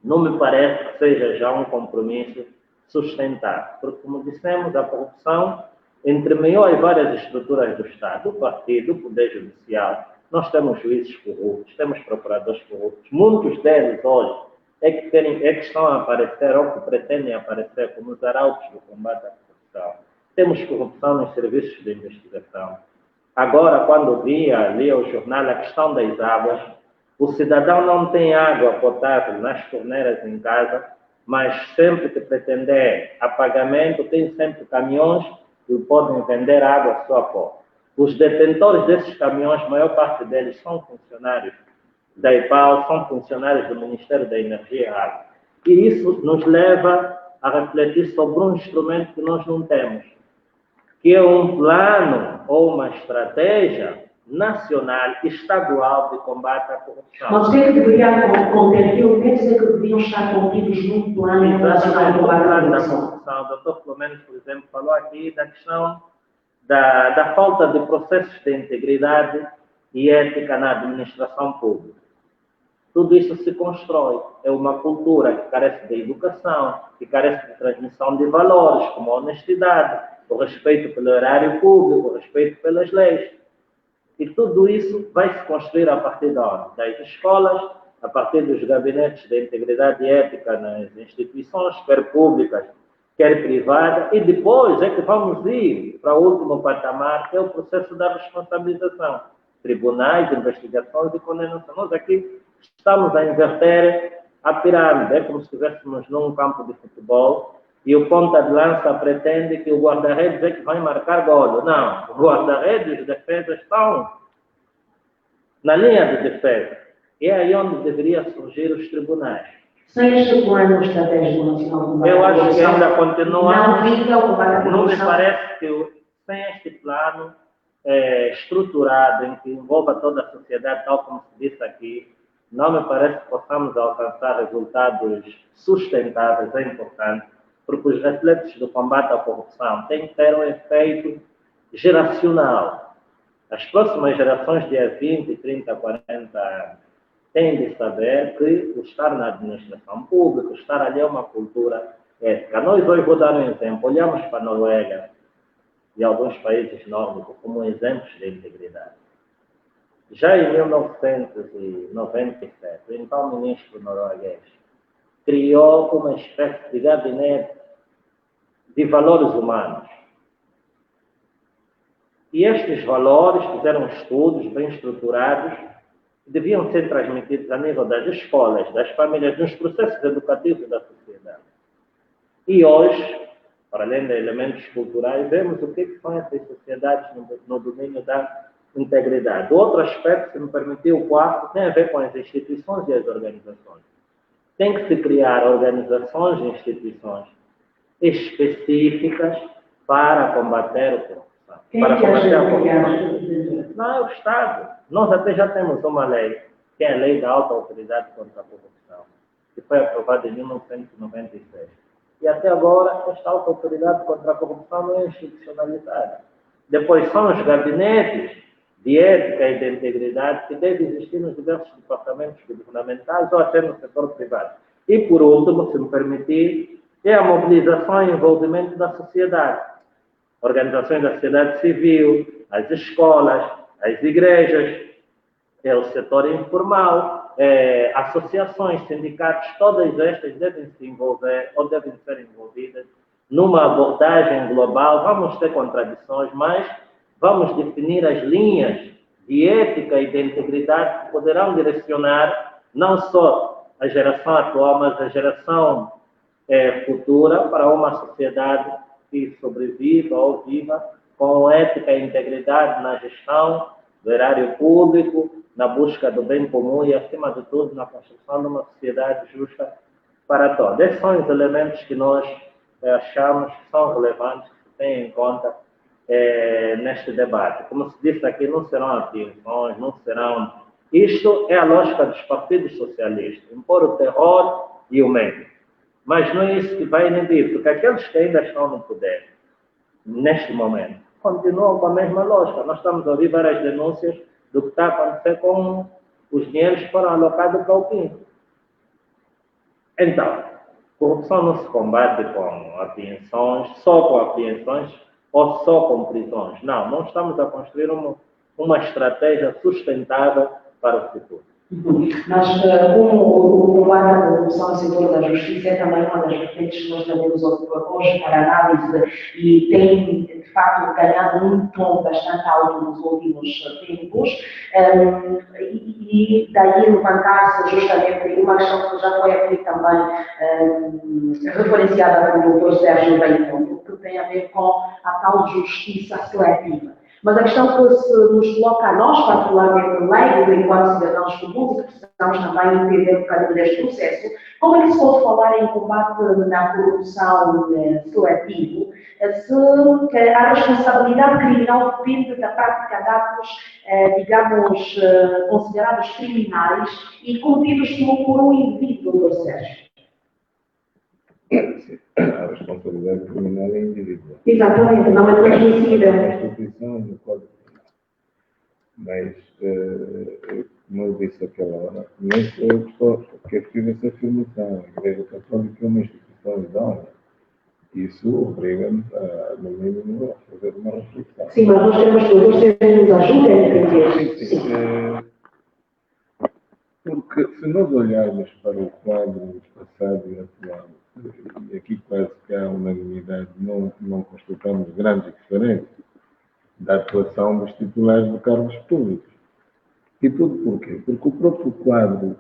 não me parece que seja já um compromisso sustentável, porque, como dissemos, a corrupção entremeou as várias estruturas do Estado, o partido, o Poder Judicial. Nós temos juízes corruptos, temos procuradores corruptos, muitos deles hoje é que estão a aparecer ou que pretendem aparecer como os arautos do combate à corrupção. Temos corrupção nos serviços de investigação. Agora, quando lia o jornal a questão das águas, o cidadão não tem água potável nas torneiras em casa, mas sempre que pretender a pagamento, tem sempre caminhões que podem vender água à sua porta. Os detentores desses caminhões, a maior parte deles são funcionários da IPAL, são funcionários do Ministério da Energia e Água. E isso nos leva a refletir sobre um instrumento que nós não temos, que é um plano ou uma estratégia nacional, estadual de combate à corrupção. Mas o que é que deveria conter? Eu penso que deveriam estar contidos num plano nacional de combate à corrupção. O doutor Filomeno, por exemplo, falou aqui da questão da falta de processos de integridade e ética na administração pública. Tudo isso se constrói. É uma cultura que carece de educação, que carece de transmissão de valores, como a honestidade, o respeito pelo erário público, o respeito pelas leis. E tudo isso vai se construir a partir das escolas, a partir dos gabinetes de integridade e ética nas instituições, quer públicas, quer privadas, e depois é que vamos ir para o último patamar, que é o processo da responsabilização. Tribunais, investigações e condenação. Nós aqui estamos a inverter a pirâmide, é como se estivéssemos num campo de futebol, e o ponta de lança pretende que o guarda-redes é que vai marcar golo. Não, o guarda-redes e os defesas estão na linha de defesa. E é aí onde deveria surgir os tribunais. Sem este plano estratégico nacional de combate à corrupção, eu acho que ainda continua. Não fica o combate à corrupção. Não me parece que sem este plano estruturado, em que envolva toda a sociedade, tal como se disse aqui, não me parece que possamos alcançar resultados sustentáveis. É importante, porque os reflexos do combate à corrupção têm que ter um efeito geracional. As próximas gerações de 20, 30, 40 anos têm de saber que o estar na administração pública, o estar ali é uma cultura ética. Nós hoje, vou dar um exemplo, olhamos para a Noruega e alguns países nórdicos como exemplos de integridade. Já em 1997, o então ministro norueguês criou uma espécie de gabinete de valores humanos. E estes valores fizeram estudos bem estruturados que deviam ser transmitidos a nível das escolas, das famílias, dos processos educativos da sociedade. E hoje, para além de elementos culturais, vemos o que são essas sociedades no domínio da integridade. Outro aspecto, se me permitir, o quarto, tem a ver com as instituições e as organizações. Tem que se criar organizações e instituições específicas para combater a corrupção. Para combater a corrupção. Não é o Estado. Nós até já temos uma lei, que é a Lei da Alta Autoridade contra a Corrupção, que foi aprovada em 1996. E até agora, esta alta autoridade contra a corrupção não é institucionalizada. Depois são os gabinetes de ética e de integridade que devem existir nos diversos departamentos governamentais ou até no setor privado. E, por último, se me permitir, é a mobilização e envolvimento da sociedade. Organizações da sociedade civil, as escolas, as igrejas, o setor informal, associações, sindicatos, todas estas devem se envolver ou devem ser envolvidas numa abordagem global. Vamos ter contradições, mas vamos definir as linhas de ética e de integridade que poderão direcionar não só a geração atual, mas a geração futura para uma sociedade que sobreviva ou viva com ética e integridade na gestão do erário público, na busca do bem comum e, acima de tudo, na construção de uma sociedade justa para todos. Esses são os elementos que nós achamos que são relevantes, que se têm em conta neste debate. Como se disse aqui, não serão apreensões, não serão... Isto é a lógica dos partidos socialistas, impor o terror e o medo. Mas não é isso que vai inibir, porque aqueles que ainda estão no poder, neste momento, continuam com a mesma lógica. Nós estamos a ouvir várias denúncias do que está a acontecer com os dinheiros que foram alocados para o PIN. Então, corrupção não se combate com apreensões, só com apreensões ou só com prisões. Não, não estamos a construir uma estratégia sustentável para o futuro. Mas, como o combate à corrupção no setor da justiça é também uma das vertentes que nós temos hoje para análise e tem, de facto, ganhado um tom bastante alto nos últimos tempos, e daí levantar-se justamente uma questão que já foi aqui também referenciada pelo Dr. Sérgio Baiconto, que tem a ver com a tal justiça seletiva. Mas a questão que se nos coloca a nós, particularmente leigos, enquanto cidadãos comuns, e que precisamos também entender um bocadinho deste processo, como é que se pode falar em combate na corrupção seletivo, se a responsabilidade criminal depende da prática de atos, digamos, considerados criminais e cometidos por um indivíduo, Dr. Sérgio? A responsabilidade criminal é individual. Exatamente, não é transmissível. Na Constituição e no Código Penal. Mas, como eu disse aquela hora, nem sou eu que fiz essa afirmação. A Igreja Católica é uma instituição idónea. Isso obriga-nos, no mínimo, a fazer uma reflexão. Sim, mas nós temos que nos ajuda a entender. Sim. Porque se nós olharmos para o quadro passado e atual, e aqui quase que há unanimidade, não constatamos grandes diferenças da atuação dos titulares de cargos públicos. E tudo porquê? Porque o próprio quadro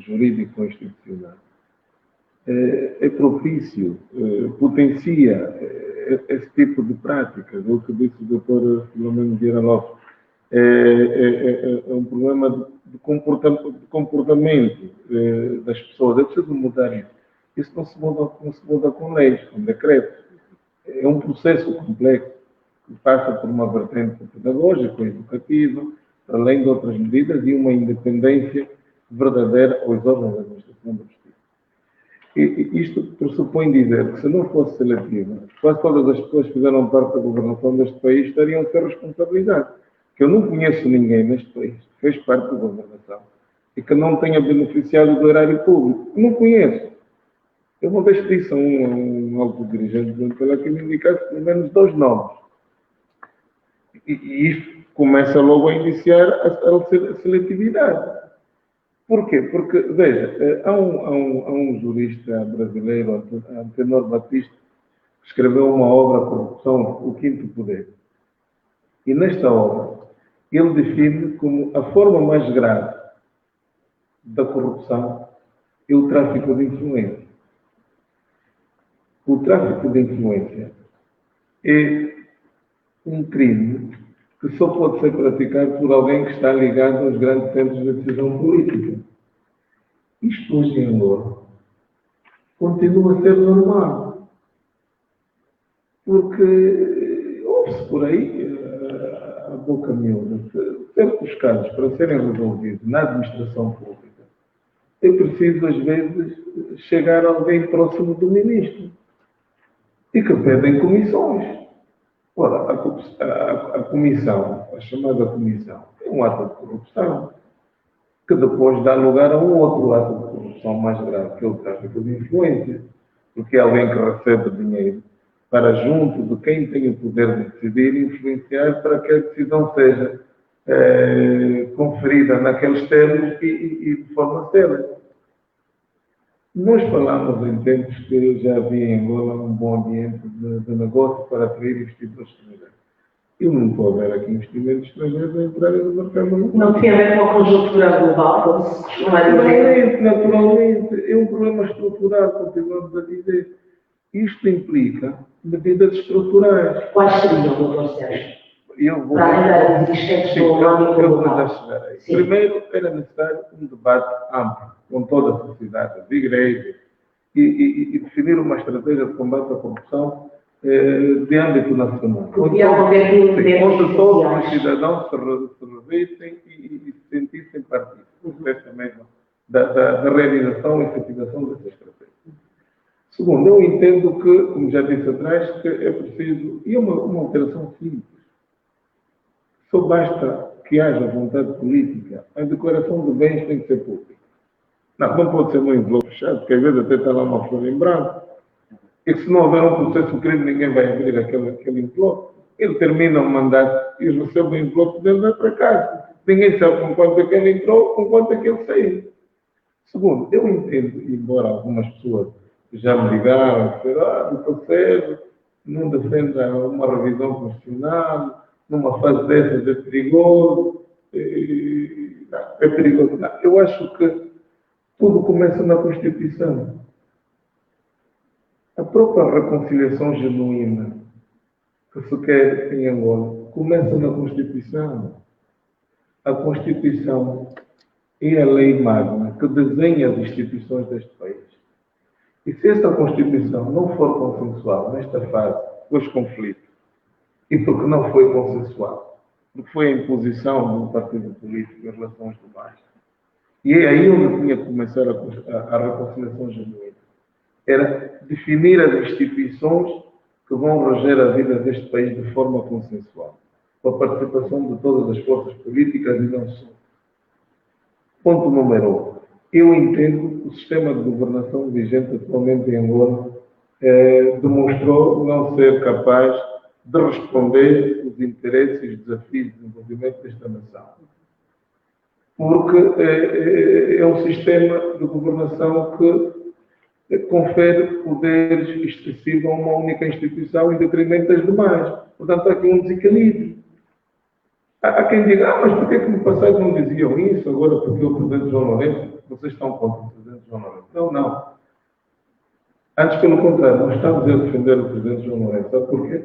jurídico-constitucional é propício, potencia esse tipo de práticas. O que disse o Dr. Filomeno Vieira Lopes é um problema de comportamento das pessoas. É preciso mudar isso. Isso não se muda com leis, com decretos. É um processo complexo que passa por uma vertente pedagógica, educativa, além de outras medidas, e uma independência verdadeira aos órgãos da administração da justiça. E isto pressupõe dizer que, se não fosse seletiva, quase todas as pessoas que fizeram parte da governação deste país estariam a ter responsabilidade. Que eu não conheço ninguém neste país que fez parte da governação e que não tenha beneficiado do erário público. Não conheço. Eu uma vez disse a um alto dirigente pela que me indicasse pelo menos 2 nomes. E isto começa logo a iniciar a seletividade. Porquê? Porque, veja, há um jurista brasileiro, Antenor Batista, que escreveu uma obra, Corrupção, o Quinto Poder. E nesta obra, ele define como a forma mais grave da corrupção é o tráfico de influência. O tráfico de influência é um crime que só pode ser praticado por alguém que está ligado aos grandes centros de decisão política. Isto hoje em Angola continua a ser normal. Porque ouve-se por aí, a boca miúda, certos casos para serem resolvidos na administração pública é preciso, às vezes, chegar alguém próximo do ministro e que pedem comissões. Ora, a comissão, a chamada comissão, é um ato de corrupção, que depois dá lugar a um outro ato de corrupção mais grave, que é o tráfico de influência, porque é alguém que recebe dinheiro para, junto de quem tem o poder de decidir, influenciar para que a decisão seja conferida naqueles termos e de forma célere. Nós falamos em tempos que já havia em Angola um bom ambiente de negócio para atrair investidores estrangeiros. Eu não estou a ver aqui investimentos estrangeiros a entrarem no mercado local. Não tem a ver com a conjuntura global, como se costuma dizer? Naturalmente, é um problema estrutural, continuamos a dizer. Isto implica medidas estruturais. Quais seriam, doutor Sérgio? Eu vou Para além das existentes do âmbito eu vou global. já chegar aí. Primeiro, era necessário um debate amplo com toda a sociedade, as igrejas, e definir uma estratégia de combate à corrupção de âmbito nacional. Podia haver onde todos os cidadãos se revissem e se sentissem partícipes dessa mesma, da realização e efetivação dessa estratégia. Segundo, eu entendo que, como já disse atrás, que é preciso, e uma alteração simples. Só basta que haja vontade política, a declaração de bens tem que ser pública. Não pode ser um envelope fechado, porque às vezes até está lá uma folha em branco. E que se não houver um processo de crime, ninguém vai abrir aquele envelope. Ele termina o mandato e recebe o envelope dele vai para casa. Ninguém sabe com quanto é que ele entrou, com quanto é que ele saiu. Segundo, eu entendo, embora algumas pessoas já me ligaram, doutor Sérgio, não defenda uma revisão constitucional, numa fase dessas é perigoso. É perigoso. Não. Eu acho que tudo começa na Constituição. A própria reconciliação genuína que se quer em Angola começa na Constituição. A Constituição é a lei magna que desenha as instituições deste país. E se esta Constituição não for consensual nesta fase dos conflitos, e porque não foi consensual, porque foi a imposição de um partido político em relação aos demais, e é aí onde tinha que começar a reconciliação genuína. Era definir as instituições que vão reger a vida deste país de forma consensual, com a participação de todas as forças políticas e não só. Ponto número 1. Eu entendo que o sistema de governação vigente atualmente em Angola demonstrou não ser capaz de responder os interesses e os desafios de desenvolvimento desta nação. Porque é um sistema de governação que confere poderes excessivos a uma única instituição em detrimento das demais. Portanto, há aqui um desequilíbrio. Há quem diga, mas por que no passado não diziam isso, agora porque o Presidente João Lourenço, vocês estão contra o Presidente João Lourenço? Não. Antes, pelo contrário, nós estamos a defender o Presidente João Lourenço. Sabe porquê?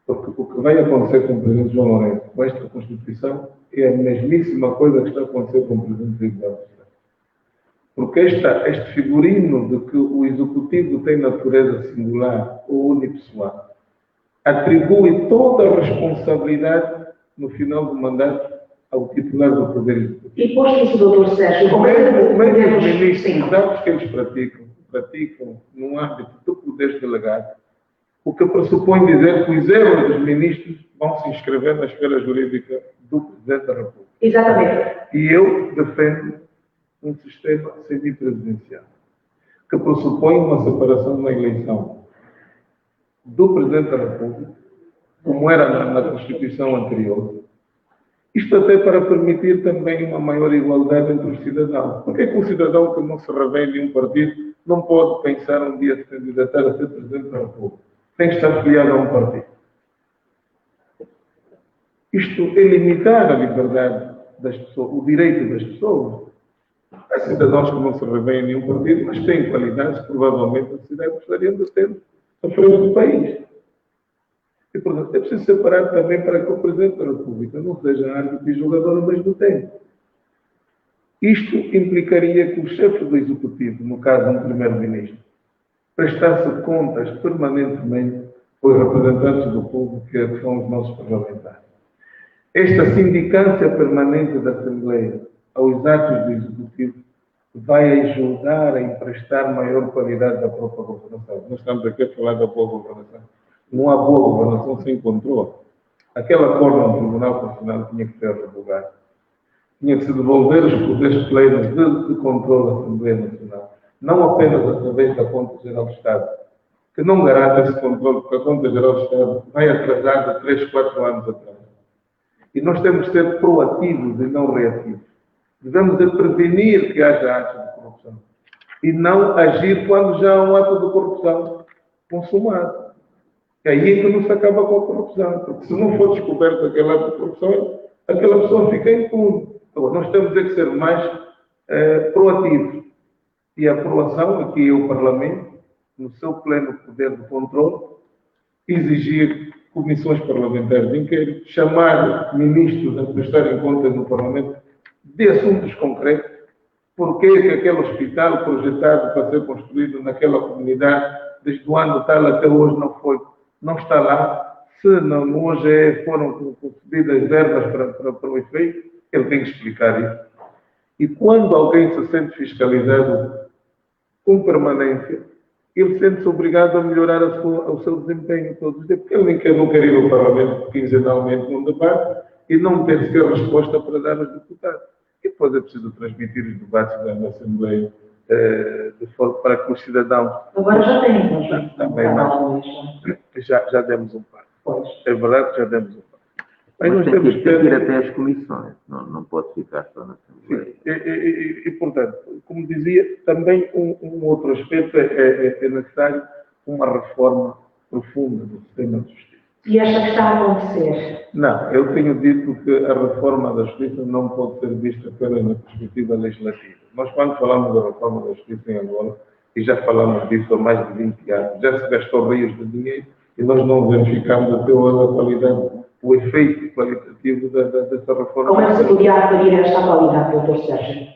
Porque o que vai acontecer com o Presidente João Lourenço, com esta Constituição, é a mesmíssima coisa que está a acontecer com o Presidente Jair Bolsonaro. Porque este figurino de que o Executivo tem natureza singular ou unipessoal atribui toda a responsabilidade no final do mandato ao titular do Poder Executivo. E posto isso, doutor Sérgio, Como é que os ministros, os atos que eles praticam no âmbito do poder delegado, o que pressupõe dizer que os erros dos ministros vão se inscrever na esfera jurídica do Presidente da República. Exatamente. E eu defendo um sistema semipresidencial, que pressupõe uma separação na eleição do Presidente da República, como era na Constituição anterior. Isto até para permitir também uma maior igualdade entre os cidadãos. Porque é que um cidadão que não se revê em um partido não pode pensar um dia se candidatar a ser Presidente da República? Tem que estar afiliado a um partido. Isto é limitar a liberdade das pessoas, o direito das pessoas. Há cidadãos que não se revêem em nenhum partido, mas têm qualidades que provavelmente a sociedade gostaria de ter à frente do país. E, portanto, é preciso separar também para que o Presidente da República não seja árbitro e jogador ao mesmo tempo. Isto implicaria que o chefe do Executivo, no caso um Primeiro-Ministro, prestasse contas permanentemente aos representantes do povo, que são os nossos parlamentares. Esta sindicância permanente da Assembleia aos atos do Executivo vai ajudar a emprestar maior qualidade da própria governação. Nós estamos aqui a falar da boa governação. Não há boa governação sem controle. Aquele acordo no Tribunal Constitucional tinha que ser revogado. Tinha que se devolver os poderes plenos de controle da Assembleia Nacional. Não apenas através da Conta Geral do Estado, que não garante esse controle, porque a Conta Geral do Estado vai atrasar de 3, 4 anos atrás. E nós temos que ser proativos e não reativos. Devemos de prevenir que haja atos de corrupção e não agir quando já há um ato de corrupção consumado. É aí que não se acaba com a corrupção, porque se não for descoberto aquele ato de corrupção, aquela pessoa fica impune. Então, nós temos que ser mais proativos. E a aprovação, aqui é o Parlamento, no seu pleno poder de controle, exigir comissões parlamentares de inquérito, chamar ministros a prestarem contas no Parlamento de assuntos concretos. Porquê que aquele hospital projetado para ser construído naquela comunidade, desde o ano tal até hoje não está lá? Se não hoje foram concedidas verbas para o efeito, ele tem que explicar isso. E quando alguém se sente fiscalizado com permanência, ele sente-se obrigado a melhorar o seu desempenho todos os dias, porque ele não quer ir ao Parlamento quinzenalmente num debate e não ter sequer resposta para dar aos deputados. E depois é preciso transmitir os debates na Assembleia de forma para que os cidadãos... Agora já tem, também não. Já demos um passo. Pois. É verdade que já demos um passo. Mas nós temos que ir até as comissões, não pode ficar só na Assembleia. E, portanto, como dizia, também um outro aspecto é necessário uma reforma profunda do sistema de justiça. E esta que está a acontecer? Não, eu tenho dito que a reforma da justiça não pode ser vista apenas na perspectiva legislativa. Nós, quando falamos da reforma da justiça em Angola, e já falamos disso há mais de 20 anos, já se gastou rios de dinheiro e nós não verificamos até hoje a qualidade, o efeito qualitativo dessa reforma. Como é que se podia aferir esta qualidade, Dr. Sérgio?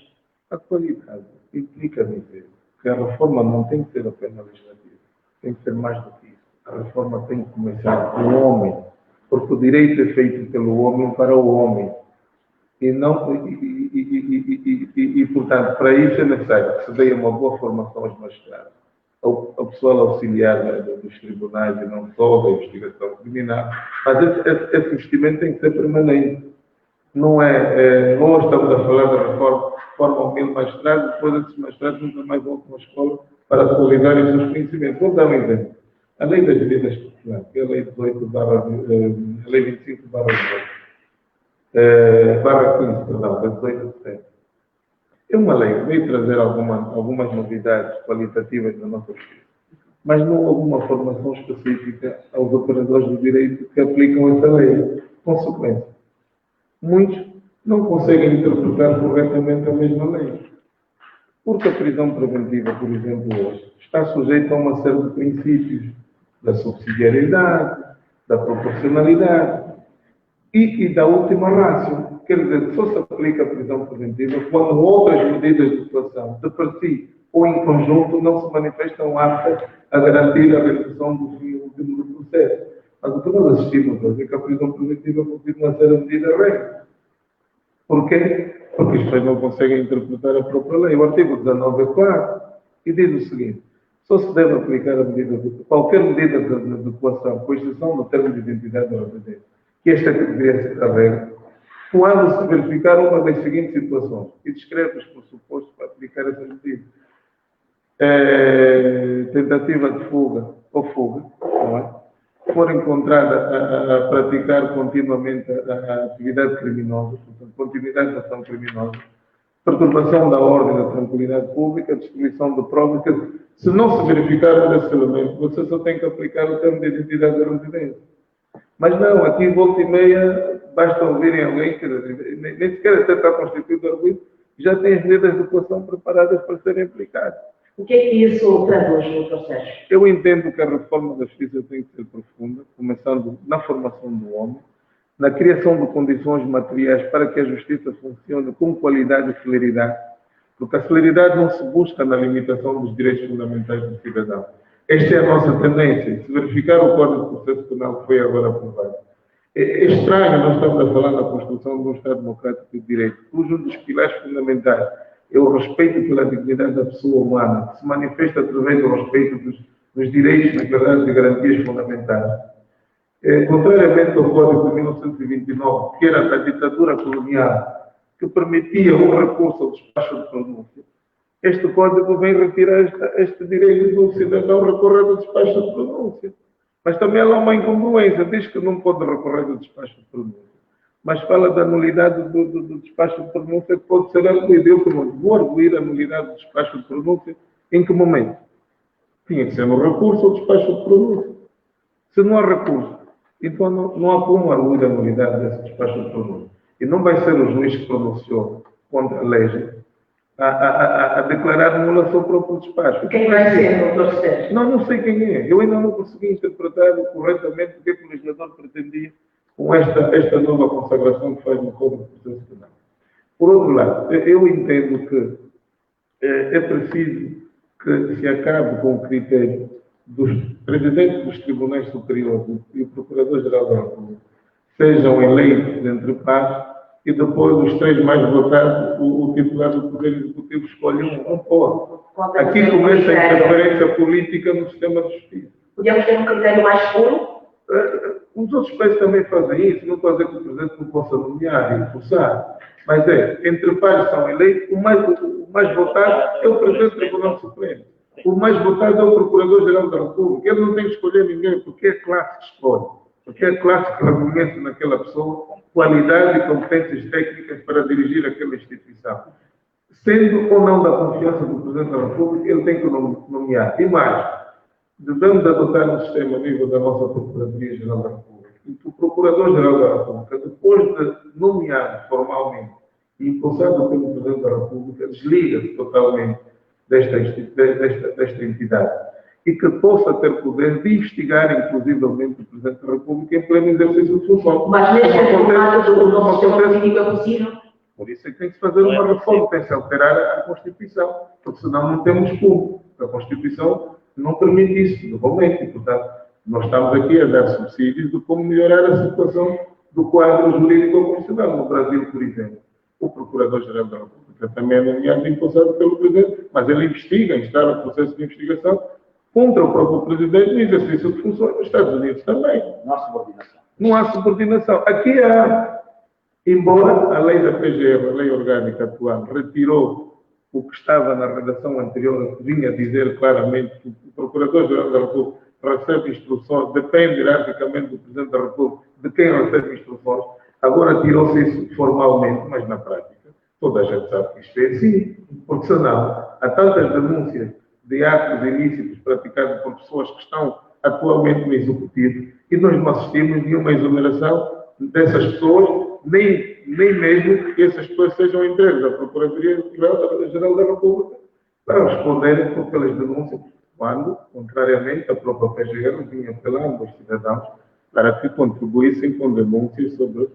A qualidade implica dizer que a reforma não tem que ser apenas legislativa, tem que ser mais do que isso. A reforma tem que começar com o homem, porque o direito é feito pelo homem para o homem. E portanto, para isso é necessário que se dê uma boa formação aos magistrados, ao pessoal auxiliar dos tribunais e não só da investigação criminal, mas esse investimento tem que ser permanente. Não é, hoje estamos a falar da reforma, formam 1000 magistrados, depois esses magistrados nunca mais voltam à escola para atualizar os seus conhecimentos. Vou dar um exemplo. A lei das medidas populares, que é a lei 25/18, barra 15, perdão, da 18 de setembro. É uma lei que veio trazer algumas novidades qualitativas na nossa justiça, mas não houve uma formação específica aos operadores do direito que aplicam essa lei. Consequência, muitos não conseguem interpretar corretamente a mesma lei. Porque a prisão preventiva, por exemplo, hoje, está sujeita a uma série de princípios da subsidiariedade, da proporcionalidade e da última ratio. Quer dizer, que só se aplica a prisão preventiva quando outras medidas de atuação, de per si ou em conjunto, não se manifestam aptas a garantir a redução do fim último do processo. Mas o que nós assistimos hoje é que a prisão preventiva continua a ser a medida regra. Porquê? Porque as pessoas não conseguem interpretar a própria lei. O artigo 19 é claro e diz o seguinte: só se deve aplicar qualquer medida de coação, com exceção do termo de identidade do residente, que esta deveria ser a regra, quando se verificar uma das seguintes situações, e descreve os pressupostos para aplicar essas medidas. Tentativa de fuga ou fuga, não é? For encontrada a praticar continuamente a atividade criminosa, portanto, continuidade da ação criminosa, perturbação da ordem da tranquilidade pública, destruição de provas. Se não se verificar um desses elementos, você só tem que aplicar o termo de identidade da residência. Mas não, aqui volta e meia, basta ouvirem alguém, nem sequer até está constituído o arguido, já tem as medidas de coação preparadas para serem aplicadas. O que é que isso traduz, Dr. Sérgio? Eu entendo que a reforma da justiça tem que ser profunda, começando na formação do homem, na criação de condições materiais para que a justiça funcione com qualidade e celeridade, porque a celeridade não se busca na limitação dos direitos fundamentais do cidadão. Esta é a nossa tendência. Se verificar o Código de Processo Penal que foi agora aprovado, é estranho, nós estamos a falar da construção de um Estado democrático de direito, cujo um dos pilares fundamentais é o respeito pela dignidade da pessoa humana, que se manifesta através do respeito dos direitos, liberdades e garantias fundamentais. Contrariamente ao Código de 1929, que era da ditadura colonial, que permitia o recurso ao despacho de pronúncia, este Código vem retirar este direito do cidadão recorrer ao despacho de pronúncia. Mas também há lá uma incongruência, diz que não pode recorrer ao despacho de pronúncia, mas fala da nulidade do despacho de pronúncia que pode ser arguído. Eu vou arguir a nulidade do despacho de pronúncia em que momento? Tinha que ser no recurso ao despacho de pronúncia. Se não há recurso, então não há como arguir a nulidade desse despacho de pronúncia. E não vai ser o juiz que pronunciou contra a lei a declarar nula o seu próprio despacho. Quem vai ser, doutor Sérgio? Não sei quem é. Eu ainda não consegui interpretar corretamente o que o legislador pretendia com esta nova consagração que faz no Código de Processo Penal. Por outro lado, eu entendo que é preciso que se acabe com o critério dos presidentes dos tribunais superiores e o Procurador-Geral da República sejam eleitos entre pares e depois os 3 mais votados, o titular do Poder Executivo escolhe um posto. Aqui começa a interferência política no sistema de justiça. Podemos ter um critério mais puro? Os outros países também fazem isso, não estou a dizer que o Presidente não possa nomear e forçar, mas entre pares são eleitos, o mais votado é o Presidente do Tribunal Supremo. O mais votado é o Procurador-Geral da República. Ele não tem que escolher ninguém, porque é a classe que escolhe. Porque é a classe que reconhece naquela pessoa qualidade e competências técnicas para dirigir aquela instituição. Sendo ou não da confiança do Presidente da República, ele tem que nomear. E mais, devemos adotar um sistema a nível da nossa Procuradoria-Geral da República, em que o Procurador-Geral da República, depois de nomeado formalmente e impulsado pelo Presidente da República, desliga-se totalmente desta entidade e que possa ter poder de investigar, inclusivamente, o Presidente da República em pleno exercício de função. Mas neste formato do nosso sistema político é possível? Por isso é que tem que se fazer uma reforma, tem que se alterar a Constituição, porque senão não temos como. A Constituição não permite isso, novamente, e, portanto, nós estamos aqui a dar subsídios de como melhorar a situação do quadro jurídico constitucional. No Brasil, por exemplo, o Procurador-Geral da República também é nomeado e impulsado pelo Presidente, mas ele investiga, instala o processo de investigação contra o próprio Presidente no exercício de funções. Nos Estados Unidos também. Não há subordinação. Não há subordinação. Aqui há, embora a lei da PGR, a lei orgânica atual, retirou o que estava na redação anterior, que vinha dizer claramente que o Procurador-Geral da República recebe instruções, depende hierarquicamente do Presidente da República, de quem recebe instruções. Agora tirou-se isso formalmente, mas na prática toda a gente sabe que isto é assim, porque senão há tantas denúncias de atos ilícitos praticados por pessoas que estão atualmente no Executivo e nós não assistimos nenhuma exoneração dessas pessoas, nem mesmo que essas pessoas sejam entregues à Procuradoria-Geral da República para responderem por aquelas denúncias, quando, contrariamente, a própria PGR vinha apelando aos cidadãos para que contribuíssem com denúncias sobre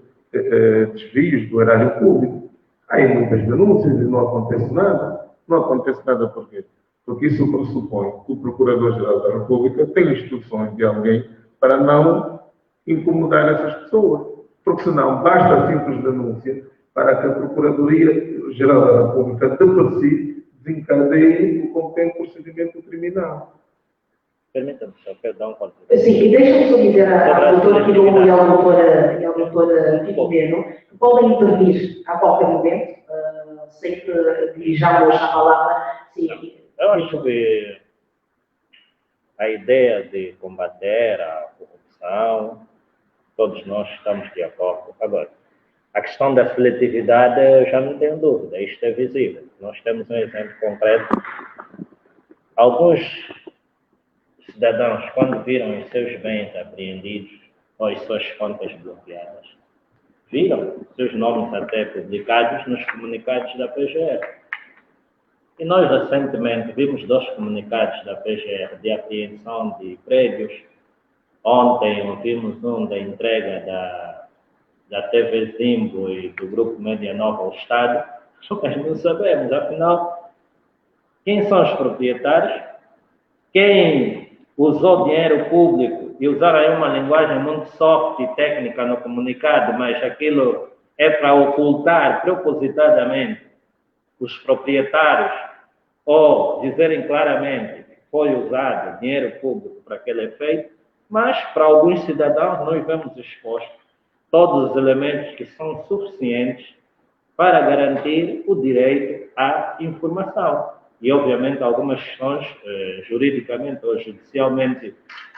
desvios do erário público. Há aí muitas denúncias e não acontece nada. Não acontece nada por quê? Porque isso pressupõe que o Procurador-Geral da República tem instruções de alguém para não incomodar essas pessoas. Porque senão basta a simples denúncia para que a Procuradoria-Geral da República de por si desencadeie o competente procedimento criminal. Permita-me só, perdão. Sim, e deixa-me só dizer à doutora Quilombo e ao doutor Filomeno que podem intervir a qualquer momento. Sei que dirijamos a palavra. Sim. Eu acho que a ideia de combater a corrupção, todos nós estamos de acordo. Agora, a questão da seletividade, eu já não tenho dúvida, isto é visível. Nós temos um exemplo concreto. Alguns cidadãos, quando viram os seus bens apreendidos ou as suas contas bloqueadas, viram seus nomes até publicados nos comunicados da PGR. E nós, recentemente, vimos 2 comunicados da PGR de apreensão de prédios. Ontem ouvimos um da entrega da TV Zimbo e do Grupo Média Nova ao Estado. Mas não sabemos, afinal, quem são os proprietários, quem usou dinheiro público e usaram aí uma linguagem muito soft e técnica no comunicado, mas aquilo é para ocultar propositadamente os proprietários ou dizerem claramente que foi usado dinheiro público para aquele efeito, mas para alguns cidadãos nós vemos expostos todos os elementos que são suficientes para garantir o direito à informação. E, obviamente, algumas questões juridicamente ou judicialmente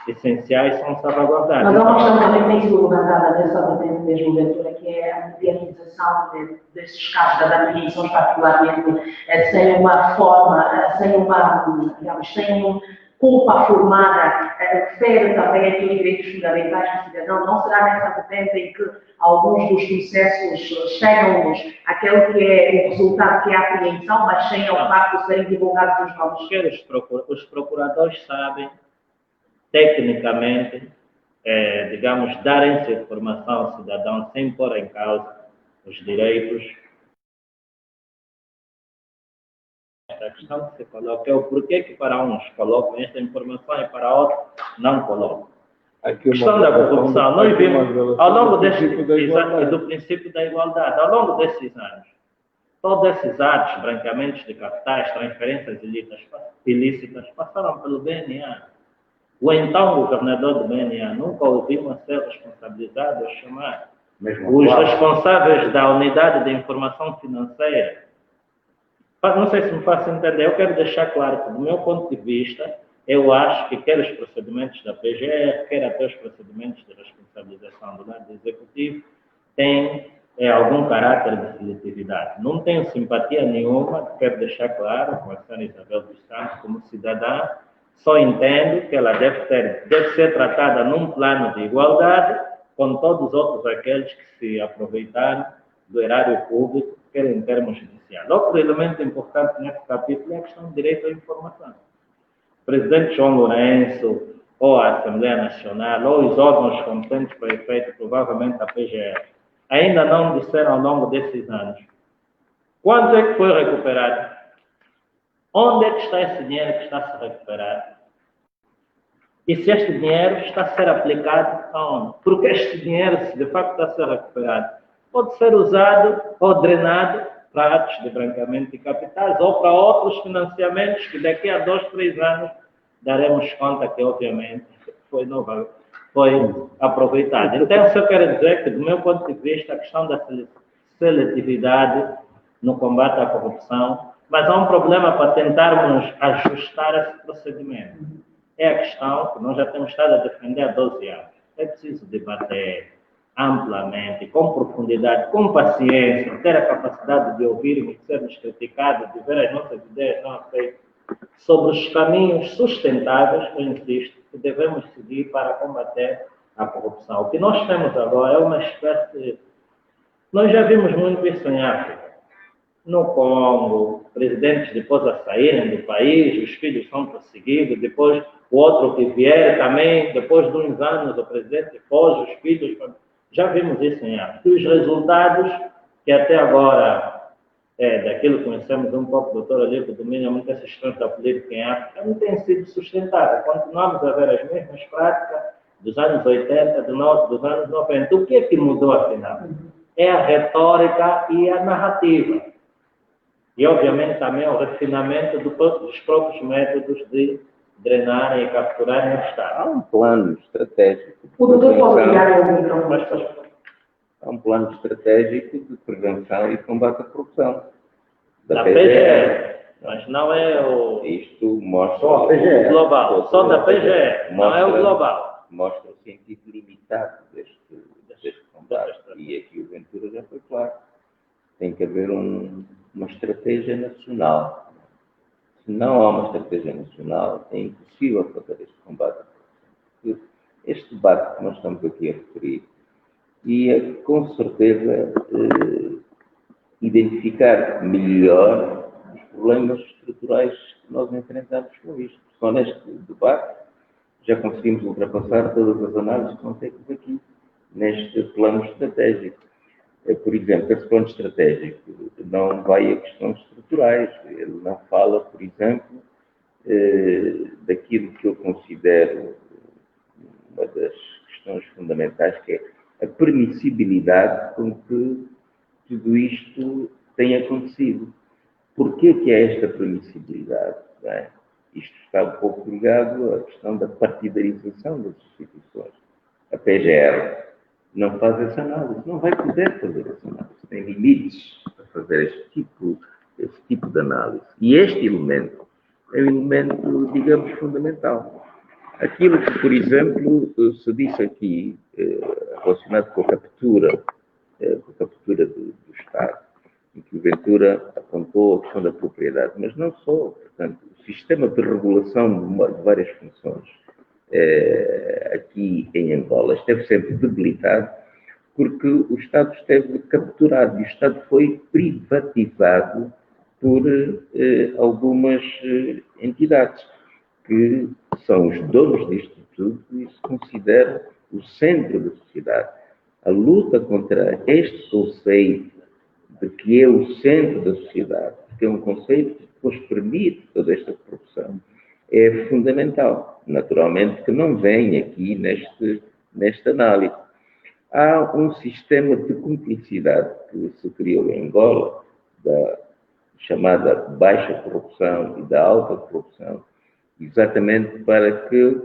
essenciais são salvaguardadas. Mas há uma questão também que tem sido levantada dessa vertente mesmo, Ventura, que é a modernização destes casos das adquisições, particularmente sem uma forma, sem culpa formada, refere também aqui os direitos fundamentais do cidadão. Não será nessa vertente em que alguns dos processos chegam-nos àquele que é o resultado, que é a apreensão, mas sem ao facto de serem divulgados os nomes? Os procuradores sabem, tecnicamente, digamos, dar essa informação ao cidadão sem pôr em causa os direitos. A questão que se coloca é o porquê que para uns colocam esta informação e para outros não colocam. A questão da corrupção, nós vimos ao longo do princípio da igualdade, ao longo desses anos, todos esses atos, branqueamentos de capitais, transferências ilícitas, passaram pelo BNA. O então governador do BNA nunca ouviu a ser responsabilizado, a chamar os responsáveis da unidade de informação financeira. Não sei se me faço entender, eu quero deixar claro que, do meu ponto de vista, eu acho que quer os procedimentos da PGR, quer até os procedimentos de responsabilização do lado executivo, têm algum caráter de seletividade. Não tenho simpatia nenhuma, quero deixar claro, com a senhora Isabel dos Santos, como cidadã, só entendo que ela deve ser tratada num plano de igualdade com todos os outros aqueles que se aproveitaram do erário público, quer em termos judiciais. Outro elemento importante nesse capítulo é a questão do direito à informação. O presidente João Lourenço, ou a Assembleia Nacional, ou os órgãos competentes para efeito, provavelmente a PGR, ainda não disseram ao longo desses anos quanto é que foi recuperado, onde é que está esse dinheiro que está a ser recuperado, e se este dinheiro está a ser aplicado aonde? Porque este dinheiro, se de facto está a ser recuperado, pode ser usado ou drenado para atos de branqueamento de capitais ou para outros financiamentos que daqui a 2, 3 anos daremos conta que, obviamente, foi aproveitado. Então, só quero dizer que, do meu ponto de vista, a questão da seletividade no combate à corrupção, mas há um problema para tentarmos ajustar esse procedimento. É a questão que nós já temos estado a defender há 12 anos. É preciso debater amplamente, com profundidade, com paciência, ter a capacidade de ouvir e de sermos criticados, de ver as nossas ideias não aceitas, sobre os caminhos sustentáveis, eu insisto, que devemos seguir para combater a corrupção. O que nós temos agora é uma espécie de... Nós já vimos muito isso em África. No Congo, presidentes depois a saírem do país, os filhos são perseguidos, depois o outro que vier também, depois de uns anos o presidente foge, os filhos... Já vimos isso em África. E os resultados, que até agora, daquilo que conhecemos um pouco, doutor Olívio domina muitas questões da política em África, não têm sido sustentáveis. Continuamos a ver as mesmas práticas dos anos 80, dos anos 90. O que é que mudou, afinal? É a retórica e a narrativa. E, obviamente, também o refinamento dos próprios métodos de drenarem e capturarem o Estado. Há um plano estratégico. O doutor pode ligar ao microfone. Há um plano estratégico de prevenção e combate à corrupção. Da PGR. Mas não é o... Isto mostra... Só a PGR. O global. Só da PGR. Não é o global. Mostra o sentido limitado deste combate. E aqui o Ventura já foi claro. Tem que haver uma estratégia nacional. Se não há uma estratégia nacional, é impossível fazer este combate. Este debate que nós estamos aqui a referir ia, com certeza, identificar melhor os problemas estruturais que nós enfrentamos com isto. Só neste debate já conseguimos ultrapassar todas as análises que nós temos aqui, neste plano estratégico. Por exemplo, esse plano estratégico não vai a questões estruturais. Ele não fala, por exemplo, daquilo que eu considero uma das questões fundamentais, que é a permissibilidade com que tudo isto tem acontecido. Porquê que há esta permissibilidade? Não é? Isto está um pouco ligado à questão da partidarização das instituições. A PGR não faz essa análise, não vai poder fazer essa análise. Tem limites para fazer esse tipo de análise. E este elemento é um elemento, digamos, fundamental. Aquilo que, por exemplo, se disse aqui, relacionado com a captura do Estado, em que o Ventura apontou a questão da propriedade, mas não só. Portanto, o sistema de regulação de várias funções aqui em Angola esteve sempre debilitado porque o Estado esteve capturado e o Estado foi privatizado por algumas entidades que são os donos disto tudo e se consideram o centro da sociedade. A luta contra este conceito de que é o centro da sociedade, que é um conceito que depois permite toda esta corrupção, é fundamental. Naturalmente que não vem aqui nesta análise. Há um sistema de cumplicidade que se criou em Angola, da chamada baixa corrupção e da alta corrupção, exatamente para que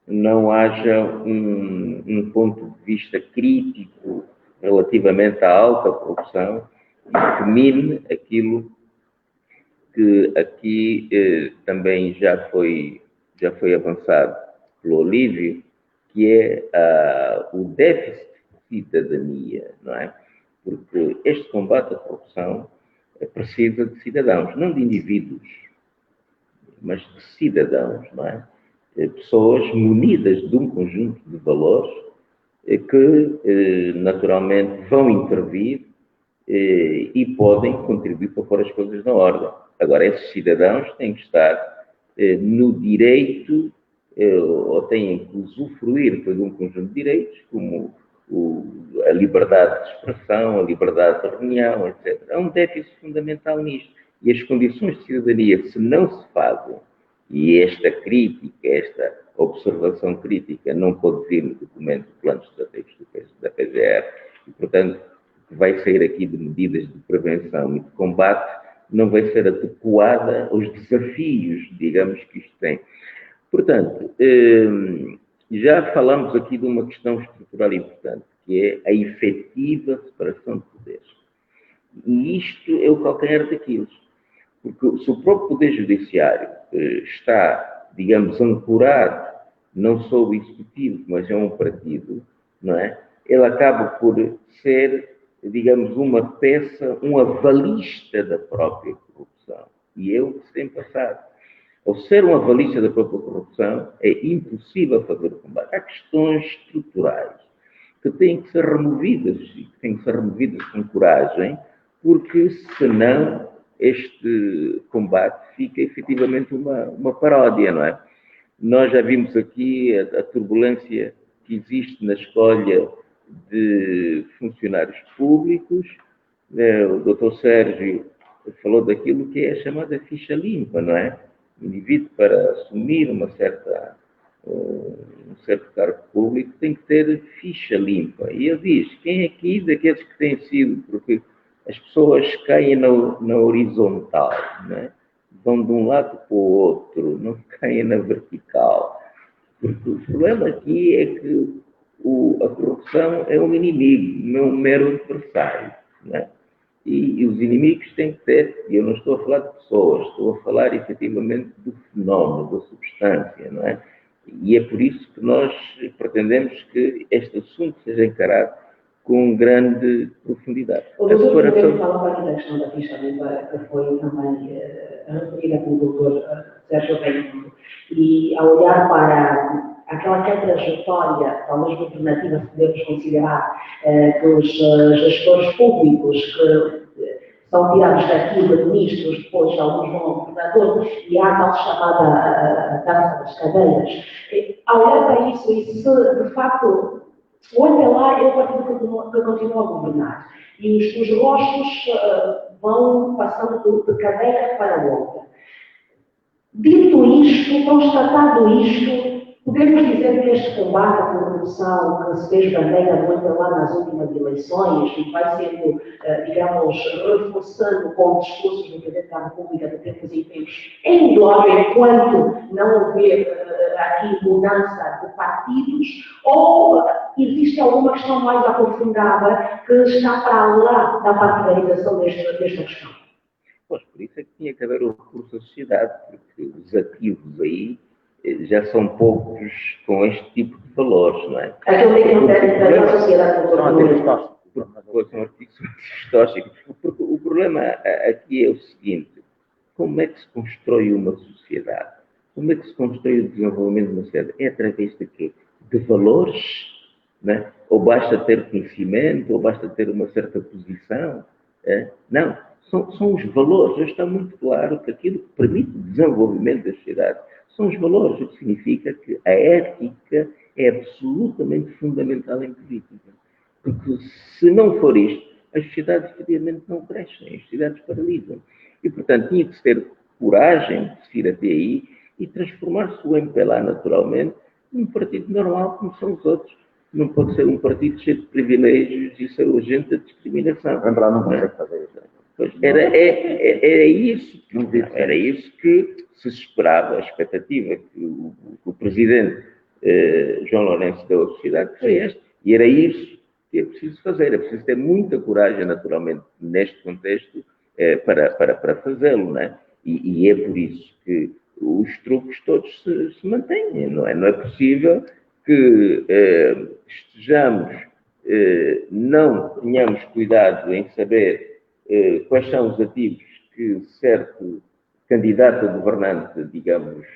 não haja um ponto de vista crítico relativamente à alta corrupção e que mine aquilo que aqui também já foi avançado pelo Olívio, que é o déficit de cidadania, não é? Porque este combate à corrupção precisa de cidadãos, não de indivíduos, mas de cidadãos, não é? Pessoas munidas de um conjunto de valores que naturalmente vão intervir e podem contribuir para pôr as coisas na ordem. Agora, esses cidadãos têm que estar no direito ou têm que usufruir de um conjunto de direitos, como a liberdade de expressão, a liberdade de reunião, etc. Há um déficit fundamental nisto. E as condições de cidadania, se não se fazem, e esta crítica, esta observação crítica não pode vir no documento do Plano Estratégico da PGR, e, portanto, o que vai sair aqui de medidas de prevenção e de combate não vai ser adequada aos desafios, digamos, que isto tem. Portanto, já falamos aqui de uma questão estrutural importante, que é a efetiva separação de poderes. E isto é o calcanhar daqueles. Porque se o próprio Poder Judiciário está, digamos, ancorado, não só o Executivo, mas é um partido, não é? Ele acaba por ser, digamos, uma peça, um avalista da própria corrupção. E é o que se tem passado. Ao ser um avalista da própria corrupção, é impossível fazer o combate. Há questões estruturais que têm que ser removidas, e que têm que ser removidas com coragem, porque senão este combate fica efetivamente uma paródia, não é? Nós já vimos aqui a turbulência que existe na escolha de funcionários públicos. O Dr. Sérgio falou daquilo que é a chamada ficha limpa, não é? O indivíduo, para assumir um certo cargo público, tem que ter ficha limpa. E ele diz, quem aqui daqueles que têm sido, porque as pessoas caem na horizontal, né? Vão de um lado para o outro, não caem na vertical. Porque o problema aqui é que a corrupção é um inimigo, não é um mero adversário, né? E os inimigos têm que ter, e eu não estou a falar de pessoas, estou a falar efetivamente do fenómeno, da substância, não é? E é por isso que nós pretendemos que este assunto seja encarado com grande profundidade. O doutor também falava aqui da questão da ficha limpa, que foi também referida pelo doutor Sérgio Raimundo, e ao olhar para aquela trajetória, talvez governativa, se podemos considerar que os gestores públicos que são tirados daqui de ministros, depois alguns vão a governadores, e há a tal chamada dança das cadeiras. Ao olhar para isso, e se de facto olha lá, é o partido que continua a governar. E os rostos vão passando de cadeira para outra. Dito isto, constatado isto, Podemos dizer que este combate à corrupção que se fez bandeira muito lá nas últimas eleições e vai sendo, digamos, reforçando com discursos do Presidente da República de tempos em tempos, é indóvel enquanto não houver aqui mudança de partidos, ou existe alguma questão mais aprofundada que está para lá da partidarização desta questão? Pois, por isso é que tinha que haver o recurso à sociedade, porque os ativos aí já são poucos com este tipo de valores, não é? Aquilo que não tem da sociedade São ativos São artigos tóxicos. Porque o problema aqui é o seguinte: como é que se constrói uma sociedade? Como é que se constrói o desenvolvimento de uma sociedade? É através de quê? De valores, né? Ou basta ter conhecimento, ou basta ter uma certa posição? Não, são os valores. Já está muito claro que aquilo que permite o desenvolvimento da sociedade são os valores, o que significa que a ética é absolutamente fundamental em política. Porque se não for isto, as sociedades efetivamente não crescem, as sociedades paralisam. E, portanto, tinha que se ter coragem de se ir até aí e transformar-se o MPLA naturalmente num partido normal como são os outros. Não pode ser um partido cheio de privilégios e ser urgente da discriminação. O MPLA não consegue fazer isso. Pois, era isso que se esperava, a expectativa que o presidente João Lourenço deu à sociedade, que foi esta. E era isso que é preciso fazer. É preciso ter muita coragem, naturalmente, neste contexto, para fazê-lo, não é? E é por isso que os truques todos se mantêm, não é? Não é possível que estejamos, não tenhamos cuidado em saber quais são os ativos que certo candidato a governante, digamos,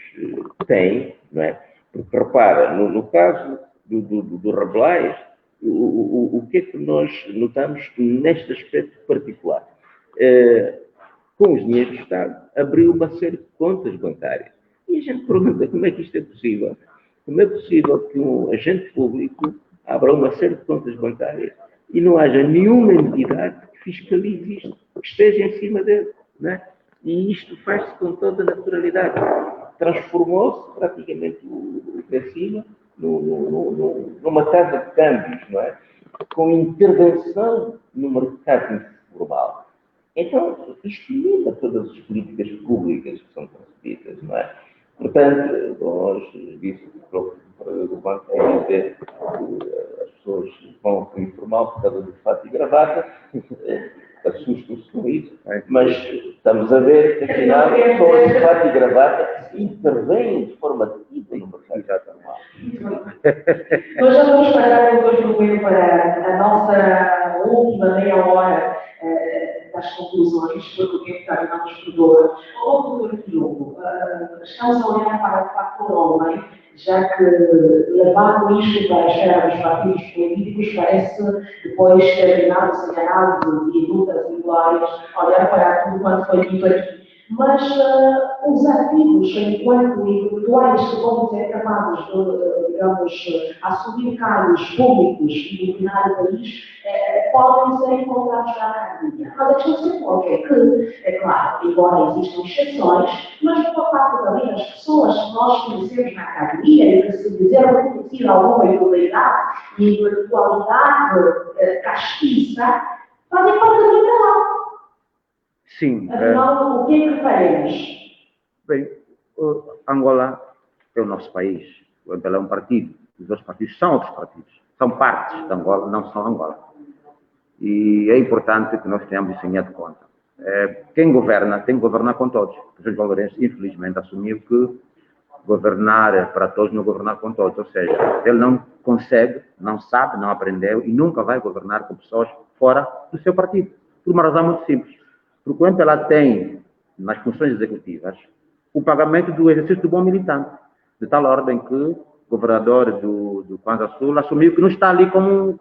tem, não é? Porque, repara, no caso do Revelais, o que é que nós notamos neste aspecto particular? Com os dinheiros do Estado, abriu uma série de contas bancárias. E a gente pergunta como é que isto é possível? Como é possível que um agente público abra uma série de contas bancárias e não haja nenhuma entidade que fiscalize isto, que esteja em cima dele, não é? E isto faz-se com toda a naturalidade. Transformou-se praticamente o Cacima numa casa de câmbios, não é? Com intervenção no mercado informal. Então, isto limita todas as políticas públicas que são concebidas, não é? Portanto, nós disse o Banco é as pessoas vão para o informal por causa do fato e gravata, assustam-se com isso, mas estamos a ver que, afinal, pessoas de fato e gravata intervêm de forma ativa no mercado normal. Nós já vamos parar depois do meio para a nossa última meia hora das conclusões, porque o tempo está vamos por dor. Doutor Diogo, estamos a olhar para o fator homem, já que levando isto para a esfera dos partidos políticos parece depois terminado-se em análise e lutas iguais, olhar para tudo quanto foi dito aqui. Mas os ativos, enquanto individuais que vão ser capazes de, digamos, assumir cargos públicos e dominar o país, podem ser encontrados na academia. Mas a questão se coloca é que, é claro, embora existam exceções, mas boa parte também das pessoas que nós conhecemos na academia e que se dizeram conhecer alguma idoneidade e intelectualidade castiça, fazem parte do canal. Sim. Afinal, o que é que faremos? Bem, Angola é o nosso país. O MPLA é um partido. Os outros partidos são outros partidos. São partes de Angola, não são Angola. E é importante que nós tenhamos isso em linha de conta. Quem governa, tem que governar com todos. O presidente João Lourenço, infelizmente, assumiu que governar para todos não governar com todos. Ou seja, ele não consegue, não sabe, não aprendeu e nunca vai governar com pessoas fora do seu partido. Por uma razão muito simples. Porque o MPLA tem, nas funções executivas, o pagamento do exercício do bom militante, de tal ordem que o governador do Kwanza Sul assumiu que não está ali como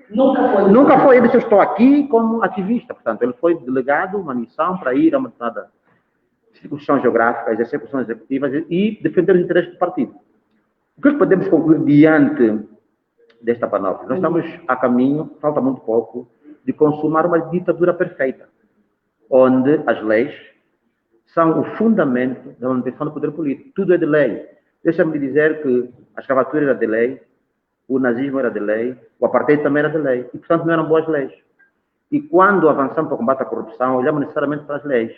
Nunca foi. Ele disse, eu estou aqui como ativista. Portanto, ele foi delegado, uma missão para ir a uma determinada circunscrição geográfica, exercer funções executivas e defender os interesses do partido. O que podemos concluir diante desta panóplia? Nós estamos a caminho, falta muito pouco, de consumar uma ditadura perfeita, onde as leis são o fundamento da manutenção do poder político. Tudo é de lei. Deixa-me dizer que a escravatura era de lei, o nazismo era de lei, o apartheid também era de lei, e portanto não eram boas leis. E quando avançamos para o combate à corrupção, olhamos necessariamente para as leis.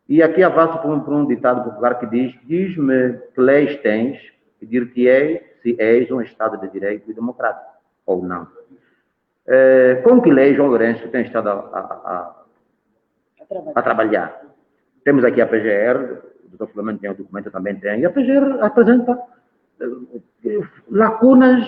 E aqui avanço por um ditado popular que diz: diz-me que leis tens, e dir-te-ei se és um Estado de Direito e democrático, ou não. Com que lei, João Lourenço, tem estado a trabalhar? Temos aqui a PGR, o Dr. Filomeno tem o documento, também tem, e a PGR apresenta lacunas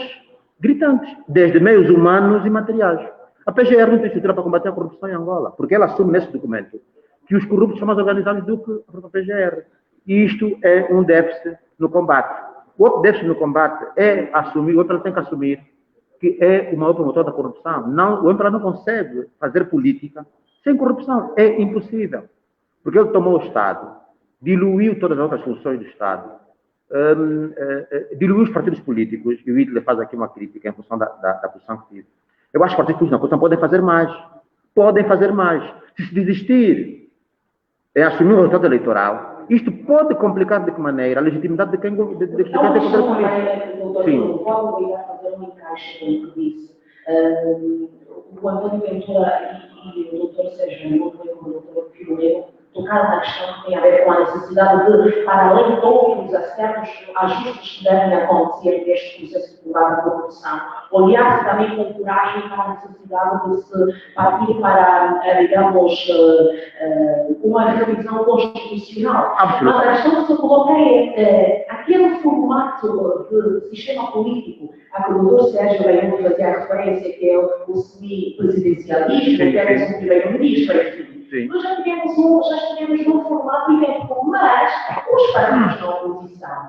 gritantes, desde meios humanos e materiais. A PGR não tem estrutura para combater a corrupção em Angola, porque ela assume nesse documento que os corruptos são mais organizados do que a própria PGR. E isto é um déficit no combate. O outro déficit no combate é assumir, o MPLA tem que assumir que é o maior promotor da corrupção. Não, o MPLA não consegue fazer política sem corrupção. É impossível. Porque ele tomou o Estado, diluiu todas as outras funções do Estado, diluiu os partidos políticos, e o Hitler faz aqui uma crítica em função da posição que tive. Eu acho que os partidos políticos na posição podem fazer mais. Podem fazer mais. Se desistir é assumir o resultado eleitoral, isto pode complicar de que maneira a legitimidade de quem tem poder político. Sim. Pode ligar a fazer um encaixe com o que disse. O Antônio Ventura e o Dr. Sérgio Nuno e o Dr. Filomeno tocaram na questão que tem a ver com a necessidade de, para além de outros aspectos, ajustes que devem acontecer neste processo de combate à corrupção, olhar também com coragem para a necessidade de se partir para, digamos, uma revisão constitucional. Mas a questão que se coloca é aquele formato de sistema político a que o Dr. Sérgio Nuno fazia referência, que é o semi-presidencialismo, que é o primeiro-ministro, enfim. Sim. Nós já tivemos um formato idêntico, mas os partidos da oposição,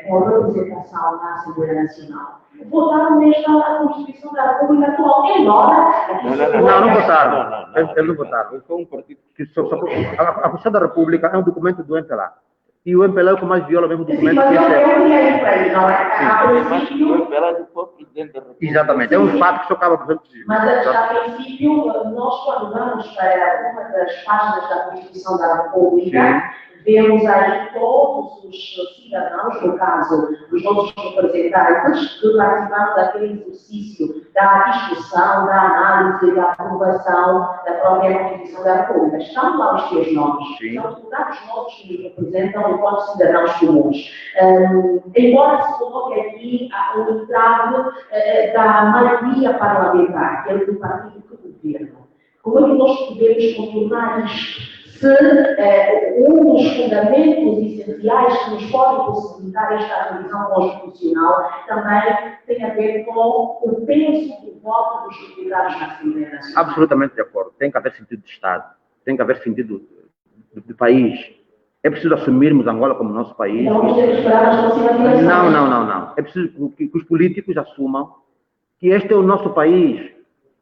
com a representação na Assembleia Nacional, votaram nesta Constituição da República atual, embora... Não votaram. Eles não votaram. Foi um partido que a Constituição da República é um documento do MPLA. E o MPLA é o que mais viola o mesmo documento que esse o MPLA do próprio presidente da República. Exatamente, é um fato que chocava bastante. Mas, a princípio, nós, quando vamos para uma das páginas da Constituição da República, vemos aí todos os cidadãos, no caso, os nossos representantes, que participaram daquele exercício da discussão, da análise, da aprovação da própria Constituição da República. Estão lá os seus nomes. São deputados novos que nos representam enquanto cidadãos comuns. Embora se coloque aqui a unidade da maioria parlamentar, que é do partido que governa. Como é que nós podemos contornar isto? Se um dos fundamentos essenciais que nos podem possibilitar esta revisão constitucional também tem a ver com o peso do voto dos deputados na Assembleia Nacional. Absolutamente de acordo. Tem que haver sentido de Estado, tem que haver sentido de país. É preciso assumirmos Angola como nosso país. Não vamos ter que esperar as próximas eleições. Não. É preciso que os políticos assumam que este é o nosso país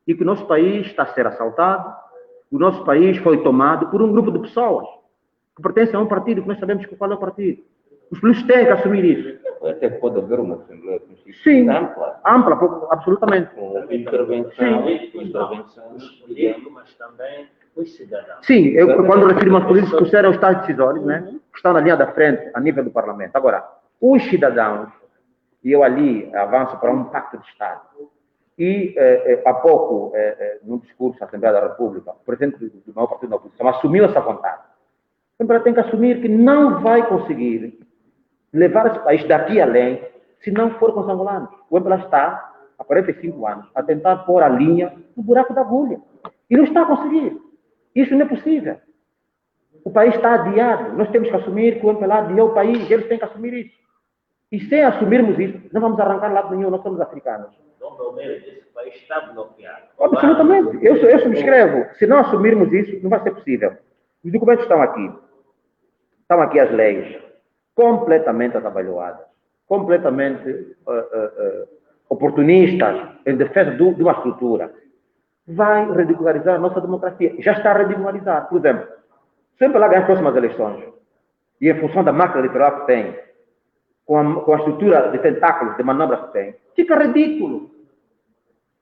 e que o nosso país está a ser assaltado. O nosso país foi tomado por um grupo de pessoas que pertencem a um partido que nós sabemos qual é o partido. Os políticos têm que assumir isso. Até pode haver uma Assembleia Constitucional ampla, absolutamente. Com intervenção, mas também os cidadãos. Sim, eu quando refiro aos políticos que serão os tais decisores, né, que estão na linha da frente a nível do Parlamento. Agora, os cidadãos, e eu ali avanço para um pacto de Estado. E, há pouco, no discurso da Assembleia da República, o presidente do maior partido da oposição assumiu essa vontade. Então, tem que assumir que não vai conseguir levar esse país daqui além se não for com os angolanos. O MPLA está, há 45 anos, a tentar pôr a linha no buraco da agulha. E não está a conseguir. Isso não é possível. O país está adiado. Nós temos que assumir que o MPLA adiou o país. Eles têm que assumir isso. E sem assumirmos isso, não vamos arrancar lado nenhum. Nós somos africanos. Disse que o país está bloqueado. Absolutamente. Eu subscrevo. Se não assumirmos isso, não vai ser possível. Os documentos estão aqui. Estão aqui as leis, completamente atabalhoadas, completamente oportunistas em defesa de uma estrutura. Vai ridicularizar a nossa democracia. Já está a ridicularizar. Por exemplo, sempre lá ganhar as próximas eleições, e em função da máquina eleitoral que tem, com a estrutura de tentáculos, de manobras que tem, fica ridículo.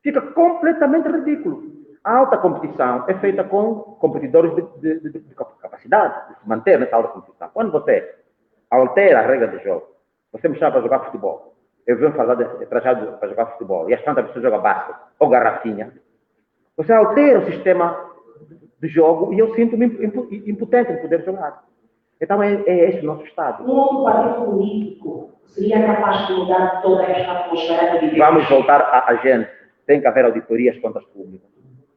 Fica completamente ridículo. A alta competição é feita com competidores de capacidade de se manter nessa alta competição. Quando você altera a regra do jogo, Você me chama para jogar futebol. Eu venho falar de trajado para jogar futebol. E as tantas pessoas jogam basquete ou garrafinha. Você altera o sistema de jogo e eu sinto-me impotente em poder jogar. Então, é esse o nosso Estado. Um outro partido político seria capaz de mudar toda esta atmosfera que vivemos? Vamos voltar à gente. Tem que haver auditoria às contas públicas.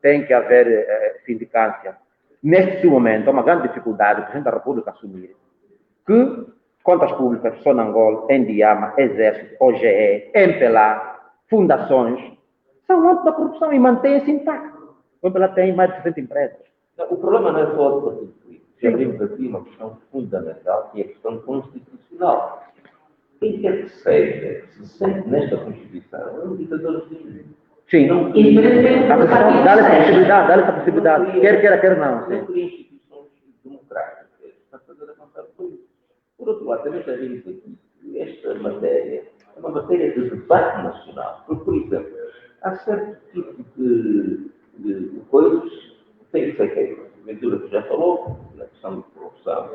Tem que haver sindicância. Neste momento, é uma grande dificuldade o Presidente da República assumir que contas públicas, Sonangol, Endiama, Exército, OGE, MPLA, fundações, são âmbito da corrupção e mantém-se intacto. O MPLA tem mais de 60 empresas. O problema não é só o partido político. Já vimos aqui uma questão fundamental, que é a questão constitucional. Quem quer que seja, se sente nesta Constituição, é um ditador civil. Sim. Dá-lhe essa possibilidade. Quer não. Não cria instituições democráticas para fazer avançar o país. Por outro lado, também já vimos aqui que esta matéria é uma matéria de debate nacional. Porque, por exemplo, há certo tipo de coisas que tem que ser feito. A Ventura que já falou, na questão de corrupção,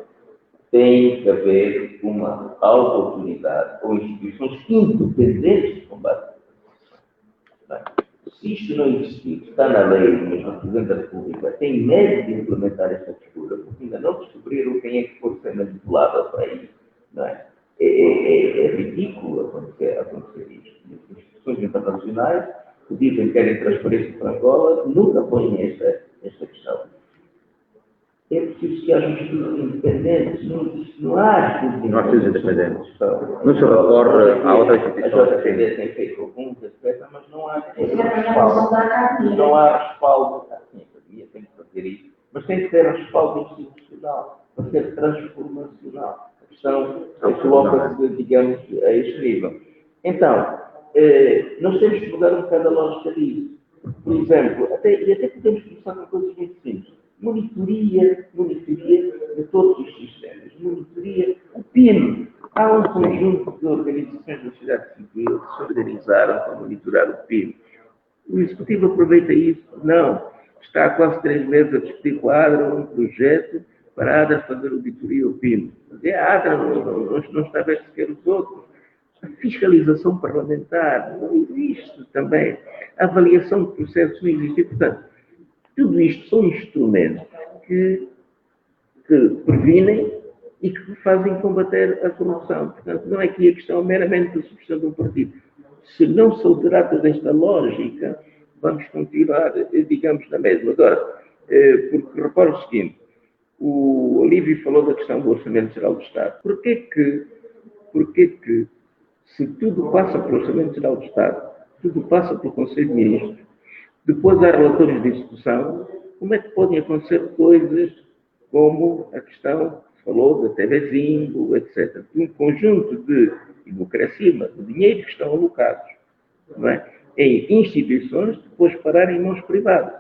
tem que haver uma autoridade ou instituições independentes de combate. Se isto não existir, está na lei, mas o Presidente da República tem medo de implementar esta postura, porque ainda não descobriram quem é que pode ser manipulado para isso. Não é? É ridículo acontecer isto. As instituições internacionais que dizem que querem transparência para Angola nunca põem esta questão. É preciso que haja estudos independentes, não há estudos independentes. Não se recorre a outras instituições. A JCD tem feito alguns, etc., mas não há respaldo. Não há respaldo. Sim, a academia tem que fazer isso, mas tem que ter respaldo institucional, para ser transformacional. A questão coloca-se, digamos, a este nível. Então, nós temos que mudar um bocado a lógica disso. Por exemplo, até podemos começar com coisas muito simples. Monitoria de todos os sistemas. Monitoria, o PIN. Há um conjunto de organizações da sociedade civil que se organizaram para monitorar o PIN. O Executivo aproveita isso? Não. Está há quase 3 meses a discutir com a ADRA um projeto para a ADRA fazer auditoria ao PIN. Mas a ADRA não está a ver sequer os outros. A fiscalização parlamentar não existe também. A avaliação de processos não existe. Portanto, tudo isto são instrumentos que previnem e que fazem combater a corrupção. Portanto, não é que a questão meramente da substituição de um partido. Se não se alterar toda esta lógica, vamos continuar, digamos, na mesma. Agora, porque repara o seguinte, o Olívio falou da questão do Orçamento Geral do Estado. Porquê que, se tudo passa pelo Orçamento Geral do Estado, tudo passa pelo Conselho de Ministros, depois há relatórios de execução, como é que podem acontecer coisas como a questão que falou da TV5, etc. Um conjunto de burocracia, de dinheiro que estão alocados, não é? Em instituições, depois pararem em mãos privadas.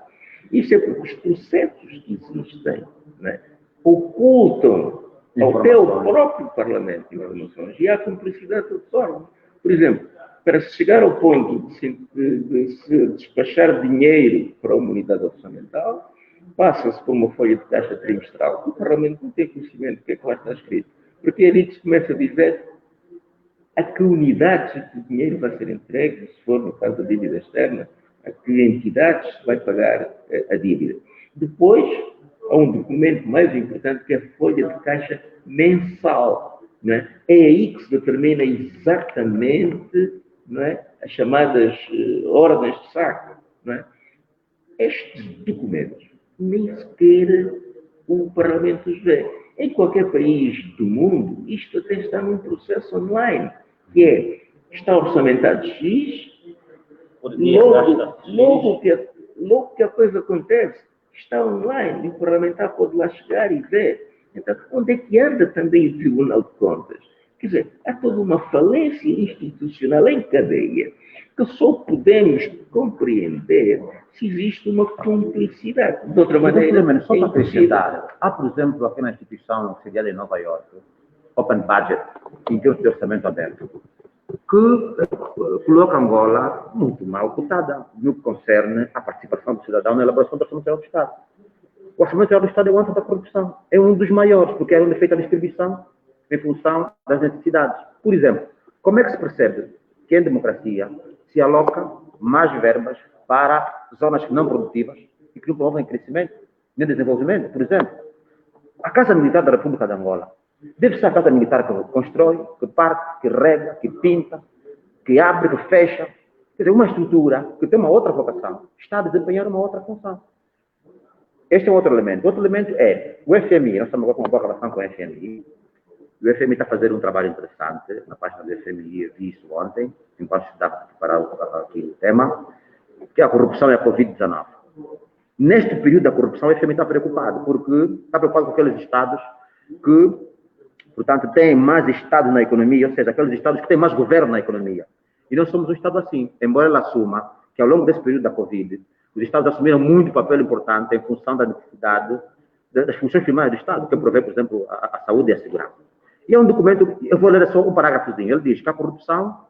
Isso é porque os processos que existem, não é? Ocultam até o próprio Parlamento informações e há cumplicidade de outros órgãos. Por exemplo, para se chegar ao ponto de se despachar dinheiro para uma unidade orçamental, passa-se por uma folha de caixa trimestral. O Parlamento não tem conhecimento do que é que lá está escrito. Porque ali se começa a dizer a que unidades de dinheiro vai ser entregue, se for no caso da dívida externa, a que entidades vai pagar a dívida. Depois, há um documento mais importante que é a folha de caixa mensal. Não é? É aí que se determina exatamente, não é, as chamadas ordens de saco. Não é? Estes documentos nem sequer o Parlamento os vê. Em qualquer país do mundo, isto até está num processo online, que é, está orçamentado X, logo que a coisa acontece, está online, e o parlamentar pode lá chegar e ver. Então, onde é que anda também o Tribunal de Contas? Quer dizer, há toda uma falência institucional em cadeia que só podemos compreender se existe uma cumplicidade. De outra maneira, só para acrescentar, há, por exemplo, aqui na instituição sediada em Nova Iorque, Open Budget, em termos de orçamento aberto, que coloca Angola muito mal cotada no que concerne à participação do cidadão na elaboração do Orçamento Geral do Estado. O Orçamento Geral do Estado é o âmbito da corrupção. É um dos maiores, porque é onde é feita a distribuição em função das necessidades. Por exemplo, Como é que se percebe que em democracia se aloca mais verbas para zonas não produtivas e que não promovem crescimento nem desenvolvimento? Por exemplo, a Casa Militar da República de Angola deve ser a Casa Militar que constrói, que parte, que rega, que pinta, que abre, que fecha. Quer dizer, uma estrutura que tem uma outra vocação está a desempenhar uma outra função. Este é um outro elemento. Outro elemento é o FMI. Nós estamos agora com uma boa relação com o FMI. O FMI está a fazer um trabalho interessante na página do FMI. Eu vi isso ontem, enquanto estava a preparar aqui o tema, que é a corrupção e a Covid-19. Neste período da corrupção, o FMI está preocupado, porque está preocupado com aqueles estados que, portanto, têm mais estados na economia, ou seja, aqueles estados que têm mais governo na economia. E nós somos um estado assim, embora ele assuma que ao longo desse período da Covid, os estados assumiram muito papel importante em função da necessidade das funções primárias do Estado, que provê, por exemplo, a saúde e a segurança. E é um documento, eu vou ler só um parágrafozinho, ele diz que a corrupção,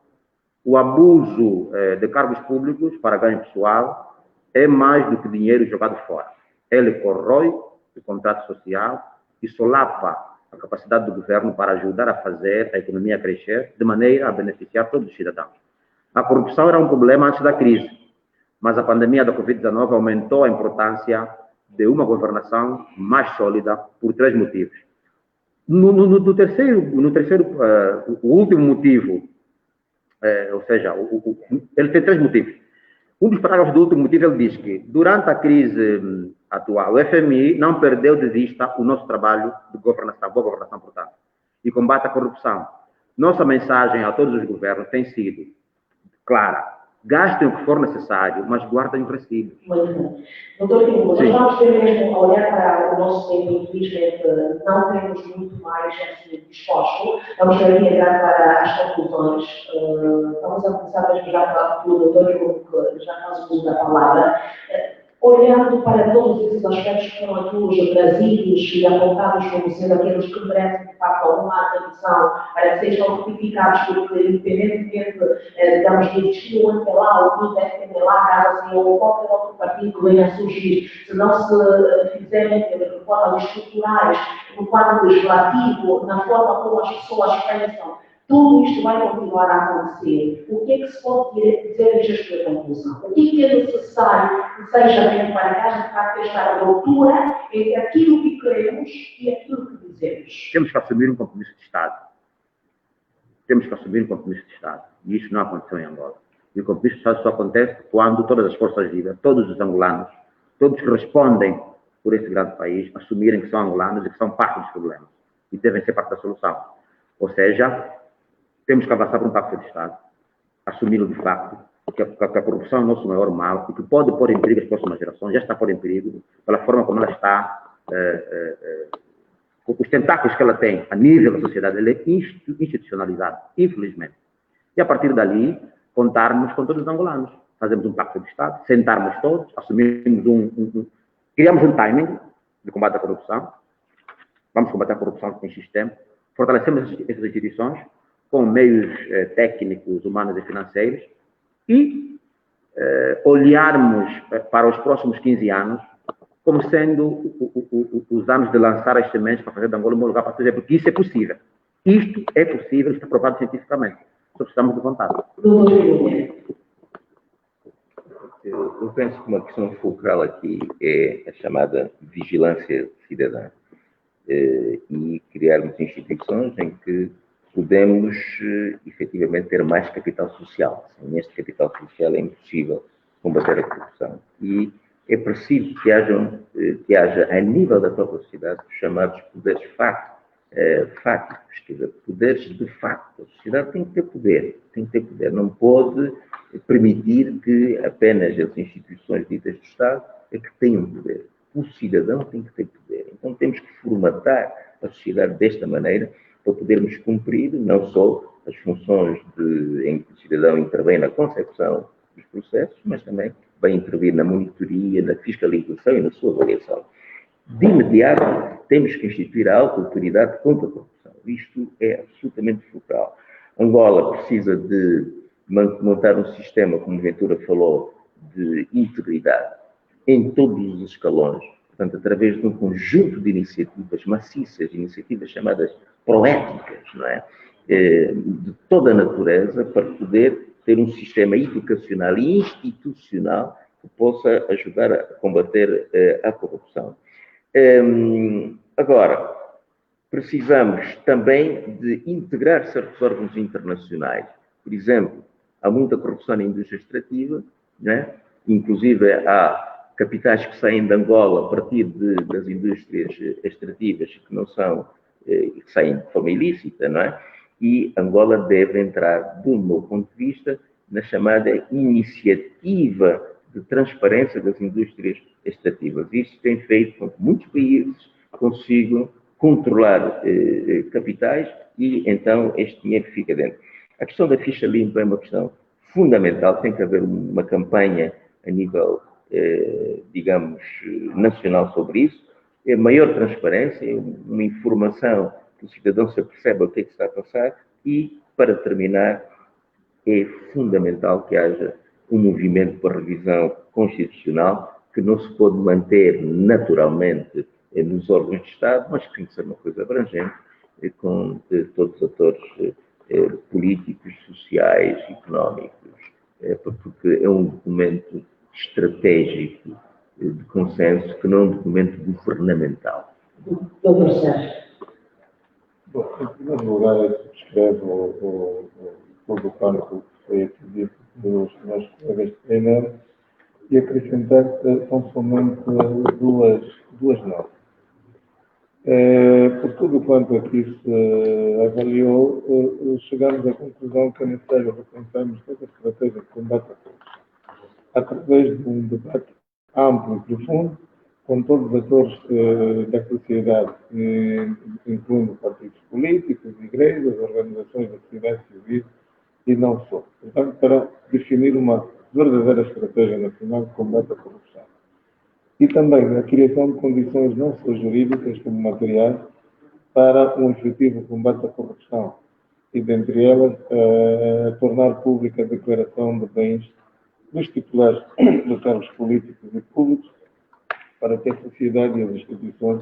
o abuso de cargos públicos para ganho pessoal é mais do que dinheiro jogado fora. Ele corrói o contrato social e solapa a capacidade do governo para ajudar a fazer a economia crescer de maneira a beneficiar todos os cidadãos. A corrupção era um problema antes da crise, mas a pandemia da Covid-19 aumentou a importância de uma governação mais sólida por 3 motivos. No terceiro, o último motivo, ou seja, ele tem 3 motivos. Um dos parágrafos do último motivo, ele diz que, durante a crise atual, o FMI não perdeu de vista o nosso trabalho de governação, boa governação, portanto, e combate à corrupção. Nossa mensagem a todos os governos tem sido clara: gastem o que for necessário, mas guardem os recibos. Muito bom. Doutor Pinto, nós vamos ter mesmo a olhar para o nosso tempo, infelizmente não temos muito mais assim, disposto. Vamos ter aqui entrar para as conclusões. Vamos a começar mesmo já pelo doutor que já faz uso da palavra. Olhando para todos esses aspectos que foram aqui hoje trazidos e apontados como sendo aqueles que merecem, de facto, alguma atenção, para que sejam retificados, porque, independentemente, digamos, de existir um MPLA ou do FMLA, caso assim, ou qualquer outro partido venha a surgir, se não se fizerem reformas estruturais no quadro legislativo, na forma como as pessoas pensam, tudo isto vai continuar a acontecer. O que é que se pode dizer em gesto de conclusão? O que é necessário que seja feito para que haja, de facto, esta ruptura entre aquilo que queremos e aquilo que dizemos? Temos que assumir um compromisso de Estado. Temos que assumir um compromisso de Estado. E isso não aconteceu em Angola. E o compromisso de Estado só acontece quando todas as forças vivas, todos os angolanos, todos que respondem por esse grande país, assumirem que são angolanos e que são parte dos problemas. E devem ser parte da solução. Ou seja, temos que avançar para um pacto de Estado, assumi-lo de facto, que a corrupção é o nosso maior mal e que pode pôr em perigo as próximas gerações, já está a pôr em perigo, pela forma como ela está, os tentáculos que ela tem a nível da sociedade, ela é institucionalizada, infelizmente. E a partir dali, contarmos com todos os angolanos. Fazemos um pacto de Estado, sentarmos todos, assumimos criamos um timing de combate à corrupção, vamos combater a corrupção em X tempo, fortalecemos essas instituições, com meios técnicos, humanos e financeiros, e olharmos para os próximos 15 anos como sendo os anos de lançar as sementes para fazer de Angola um lugar para fazer, porque isso é possível. Isto é possível, está provado cientificamente. Só precisamos de vontade. Eu penso que uma questão focal aqui é a chamada vigilância cidadã e criarmos instituições em que podemos, efetivamente, ter mais capital social. Sem este capital social é impossível combater a corrupção. E é preciso que haja, a nível da própria sociedade, os chamados poderes fáticos, quer dizer, poderes de facto. A sociedade tem que ter poder, não pode permitir que apenas as instituições ditas do Estado é que tenham poder. O cidadão tem que ter poder. Então temos que formatar a sociedade desta maneira para podermos cumprir não só as funções em que o cidadão intervém na concepção dos processos, mas também vai intervir na monitoria, na fiscalização e na sua avaliação. De imediato, temos que instituir a alta autoridade contra a corrupção. Isto é absolutamente focal. Angola precisa de montar um sistema, como Ventura falou, de integridade em todos os escalões, portanto, através de um conjunto de iniciativas maciças, iniciativas chamadas proéticas, não é? de toda a natureza para poder ter um sistema educacional e institucional que possa ajudar a combater a corrupção. Agora, precisamos também de integrar certos órgãos internacionais. Por exemplo, há muita corrupção na indústria extrativa, né? Inclusive há capitais que saem de Angola a partir das indústrias extrativas que não são, que saem de forma ilícita, não é? E Angola deve entrar, do meu ponto de vista, na chamada iniciativa de transparência das indústrias extrativas. Isso tem feito com que muitos países consigam controlar capitais e então este dinheiro fica dentro. A questão da ficha limpa é uma questão fundamental, tem que haver uma campanha a nível, digamos, nacional sobre isso, maior transparência, uma informação que o cidadão se perceba o que é que está a passar e, para terminar, é fundamental que haja um movimento para revisão constitucional que não se pode manter naturalmente nos órgãos de Estado, mas que tem que ser uma coisa abrangente com todos os atores políticos, sociais, económicos, porque é um documento estratégico de consenso que não é um documento governamental. Doutor Sérgio. Bom, em primeiro lugar, eu subscrevo todo o quanto foi aqui dito pelos nossos colegas de painel e acrescentar tão somente duas notas. Por tudo quanto aqui se avaliou, chegamos à conclusão que é necessário repensarmos toda a estratégia de combate à corrupção, através de um debate amplo e profundo, com todos os atores da sociedade, incluindo partidos políticos, igrejas, organizações da sociedade civil e não só. Portanto, para definir uma verdadeira estratégia nacional de combate à corrupção. E também a criação de condições não só jurídicas como materiais para um efetivo combate à corrupção. E, dentre elas, tornar pública a declaração de bens dos titulares de cargos políticos e públicos para que a sociedade e as instituições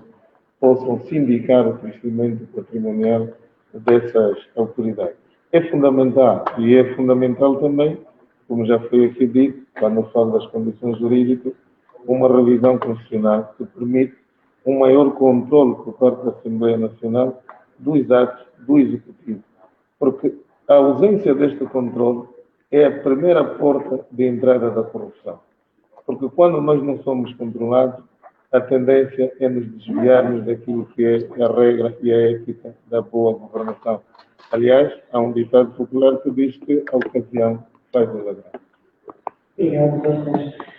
possam sindicar o crescimento patrimonial dessas autoridades. É fundamental, e é fundamental também, como já foi aqui dito, quando falo das condições jurídicas, uma revisão constitucional que permite um maior controle por parte da Assembleia Nacional dos atos do Executivo. Porque a ausência deste controle é a primeira porta de entrada da corrupção. Porque quando nós não somos controlados, a tendência é nos desviarmos daquilo que é a regra e a ética da boa governação. Aliás, há um ditado popular que diz que a ocasião faz o ladrão. Obrigado, doutor Sérgio.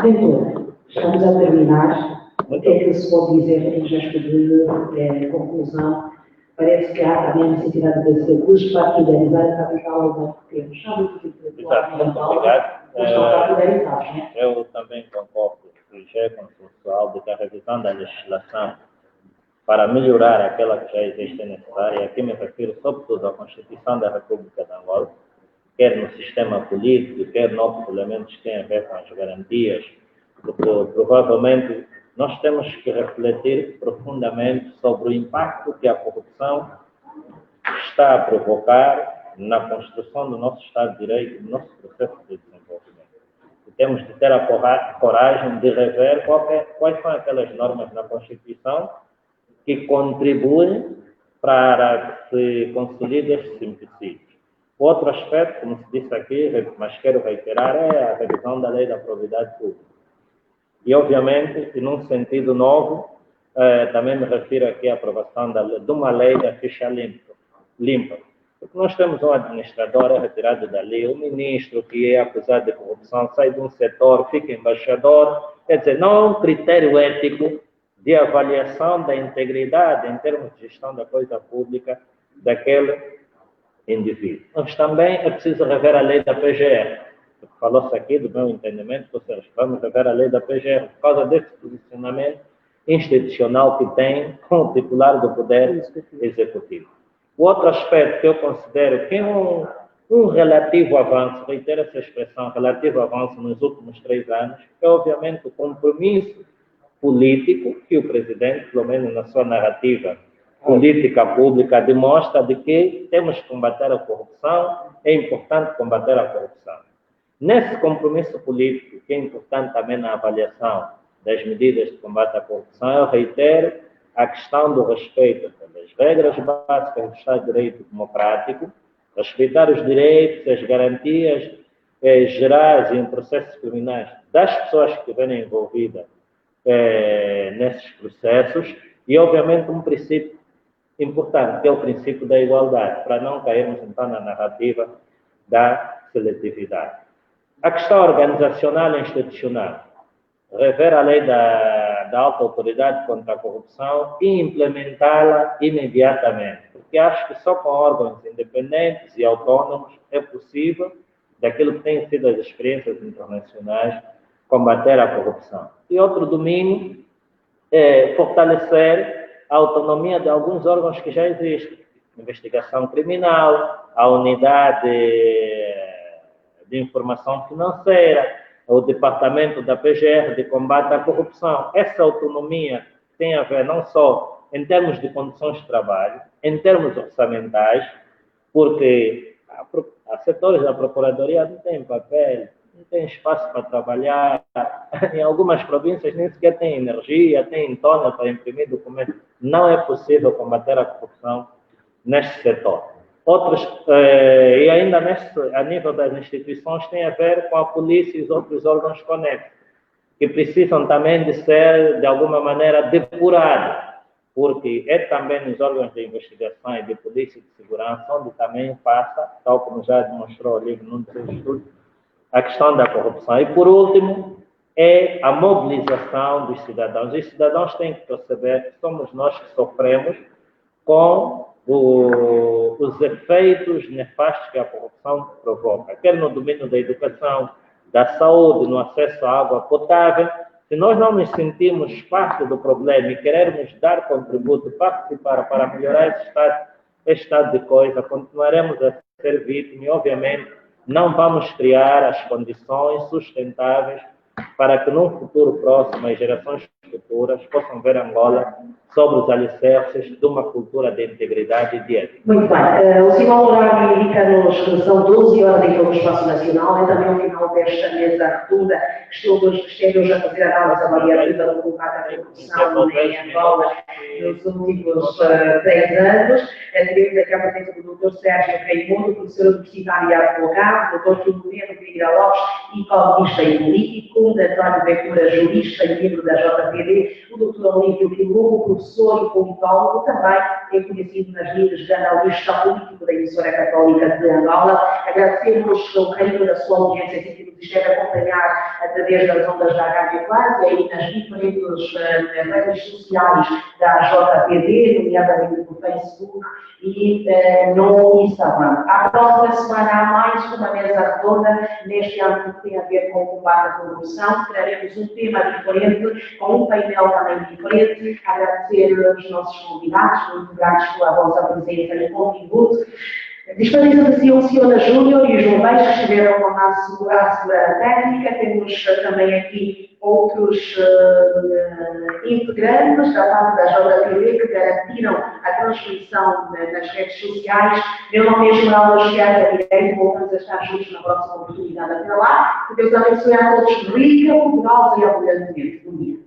Doutor, estamos a terminar. O que é que se pode dizer em gesto de conclusão? Parece que há também a necessidade de ser recursos para fidelizar a capital urbana que temos. Sabe o que Exato, muito obrigado. Eu também concordo com o GE consensual de que a revisão da legislação para melhorar aquela que já existe é necessária. Aqui me refiro sobretudo à Constituição da República de Angola, quer no sistema político, quer novos elementos que têm a ver com as garantias, porque provavelmente nós temos que refletir profundamente sobre o impacto que a corrupção está a provocar na construção do nosso Estado de Direito e do nosso processo de desenvolvimento. E temos de ter a coragem de rever quais são aquelas normas na Constituição que contribuem para que se consolide estes princípios. Outro aspecto, como se disse aqui, mas quero reiterar, é a revisão da Lei da Probidade Pública. E, obviamente, e num sentido novo, também me refiro aqui à aprovação de uma lei da ficha limpa. Porque nós temos um administrador retirado da lei, um ministro que é acusado de corrupção, sai de um setor, fica embaixador. Quer dizer, não há um critério ético de avaliação da integridade em termos de gestão da coisa pública daquele indivíduo. Mas também é preciso rever a lei da PGR. Falou-se aqui, do meu entendimento, ou seja, vamos rever a lei da PGR por causa desse posicionamento institucional que tem com o titular do Poder Executivo. O outro aspecto que eu considero que é um relativo avanço, reitero essa expressão, relativo avanço nos últimos 3 anos, é obviamente o compromisso político que o Presidente, pelo menos na sua narrativa política pública demonstra de que temos que combater a corrupção, é importante combater a corrupção. Nesse compromisso político, que é importante também na avaliação das medidas de combate à corrupção, eu reitero a questão do respeito pelas regras básicas do Estado de Direito Democrático, respeitar os direitos e as garantias gerais em processos criminais das pessoas que estiverem envolvidas nesses processos e, obviamente, um princípio importante, que é o princípio da igualdade, para não cairmos então na narrativa da seletividade. A questão organizacional e institucional. Rever a lei da alta autoridade contra a corrupção e implementá-la imediatamente, porque acho que só com órgãos independentes e autônomos é possível, daquilo que têm sido as experiências internacionais, combater a corrupção. E outro domínio é fortalecer a autonomia de alguns órgãos que já existem. Investigação criminal, a unidade de informação financeira, o departamento da PGR de combate à corrupção. Essa autonomia tem a ver não só em termos de condições de trabalho, em termos orçamentais, porque há setores da Procuradoria não têm papel, não tem espaço para trabalhar, em algumas províncias nem sequer tem energia, tem intônia para imprimir documentos. Não é possível combater a corrupção neste setor. Outros, e ainda a nível das instituições, tem a ver com a polícia e os outros órgãos conexos, que precisam também de ser, de alguma maneira, depurados, porque é também nos órgãos de investigação e de polícia e de segurança onde também passa, tal como já demonstrou o livro num dos seus estudos, a questão da corrupção. E, por último, é a mobilização dos cidadãos. Os cidadãos têm que perceber que somos nós que sofremos com os efeitos nefastos que a corrupção provoca, quer no domínio da educação, da saúde, no acesso à água potável. Se nós não nos sentimos parte do problema e querermos dar contributo, participar para melhorar esse estado de coisa, continuaremos a ser vítimas e, obviamente, não vamos criar as condições sustentáveis para que, num futuro próximo, as gerações futuras possam ver Angola sobre os alicerces de uma cultura de integridade e de ética. Muito bem. O Simão Horário indica-nos que são 12 horas em todo o Espaço Nacional, e também ao final desta mesa redonda estamos a fazer análise avaliativa do combate à corrupção em Angola nos últimos 10 anos. Tivemos aqui a presença do Dr. Sérgio Raimundo, professor universitário e advogado, Dr. Filomeno Vieira Lopes, economista e político, da António Ventura, jurista e membro da JPD, o Dr. Olívio Quilugo, professor e politólogo, também é conhecido nas lides de analista político da emissora católica de Angola. Agradecemos o carinho da sua audiência que nos esteve a acompanhar através das ondas da Rádio Quase e nas diferentes redes sociais da JPD, nomeadamente no Facebook e no Instagram. À próxima semana há mais uma mesa redonda neste âmbito que tem a ver com o combate à corrupção. Teremos um tema diferente, com um painel também diferente. Agradecer aos nossos convidados, muito gratos pela vossa presença e contributo. Dispensa de Silciona Júnior e os bombeiros que estiveram com a segurança técnica. Temos também aqui outros integrantes da parte da JPD que garantiram a transmissão nas redes sociais. Meu nome é Esmeralda Chiara Direito, voltamos a estar juntos na próxima oportunidade. Até lá, que Deus abençoe a todos rica, poderosa e abundantemente. Bom dia.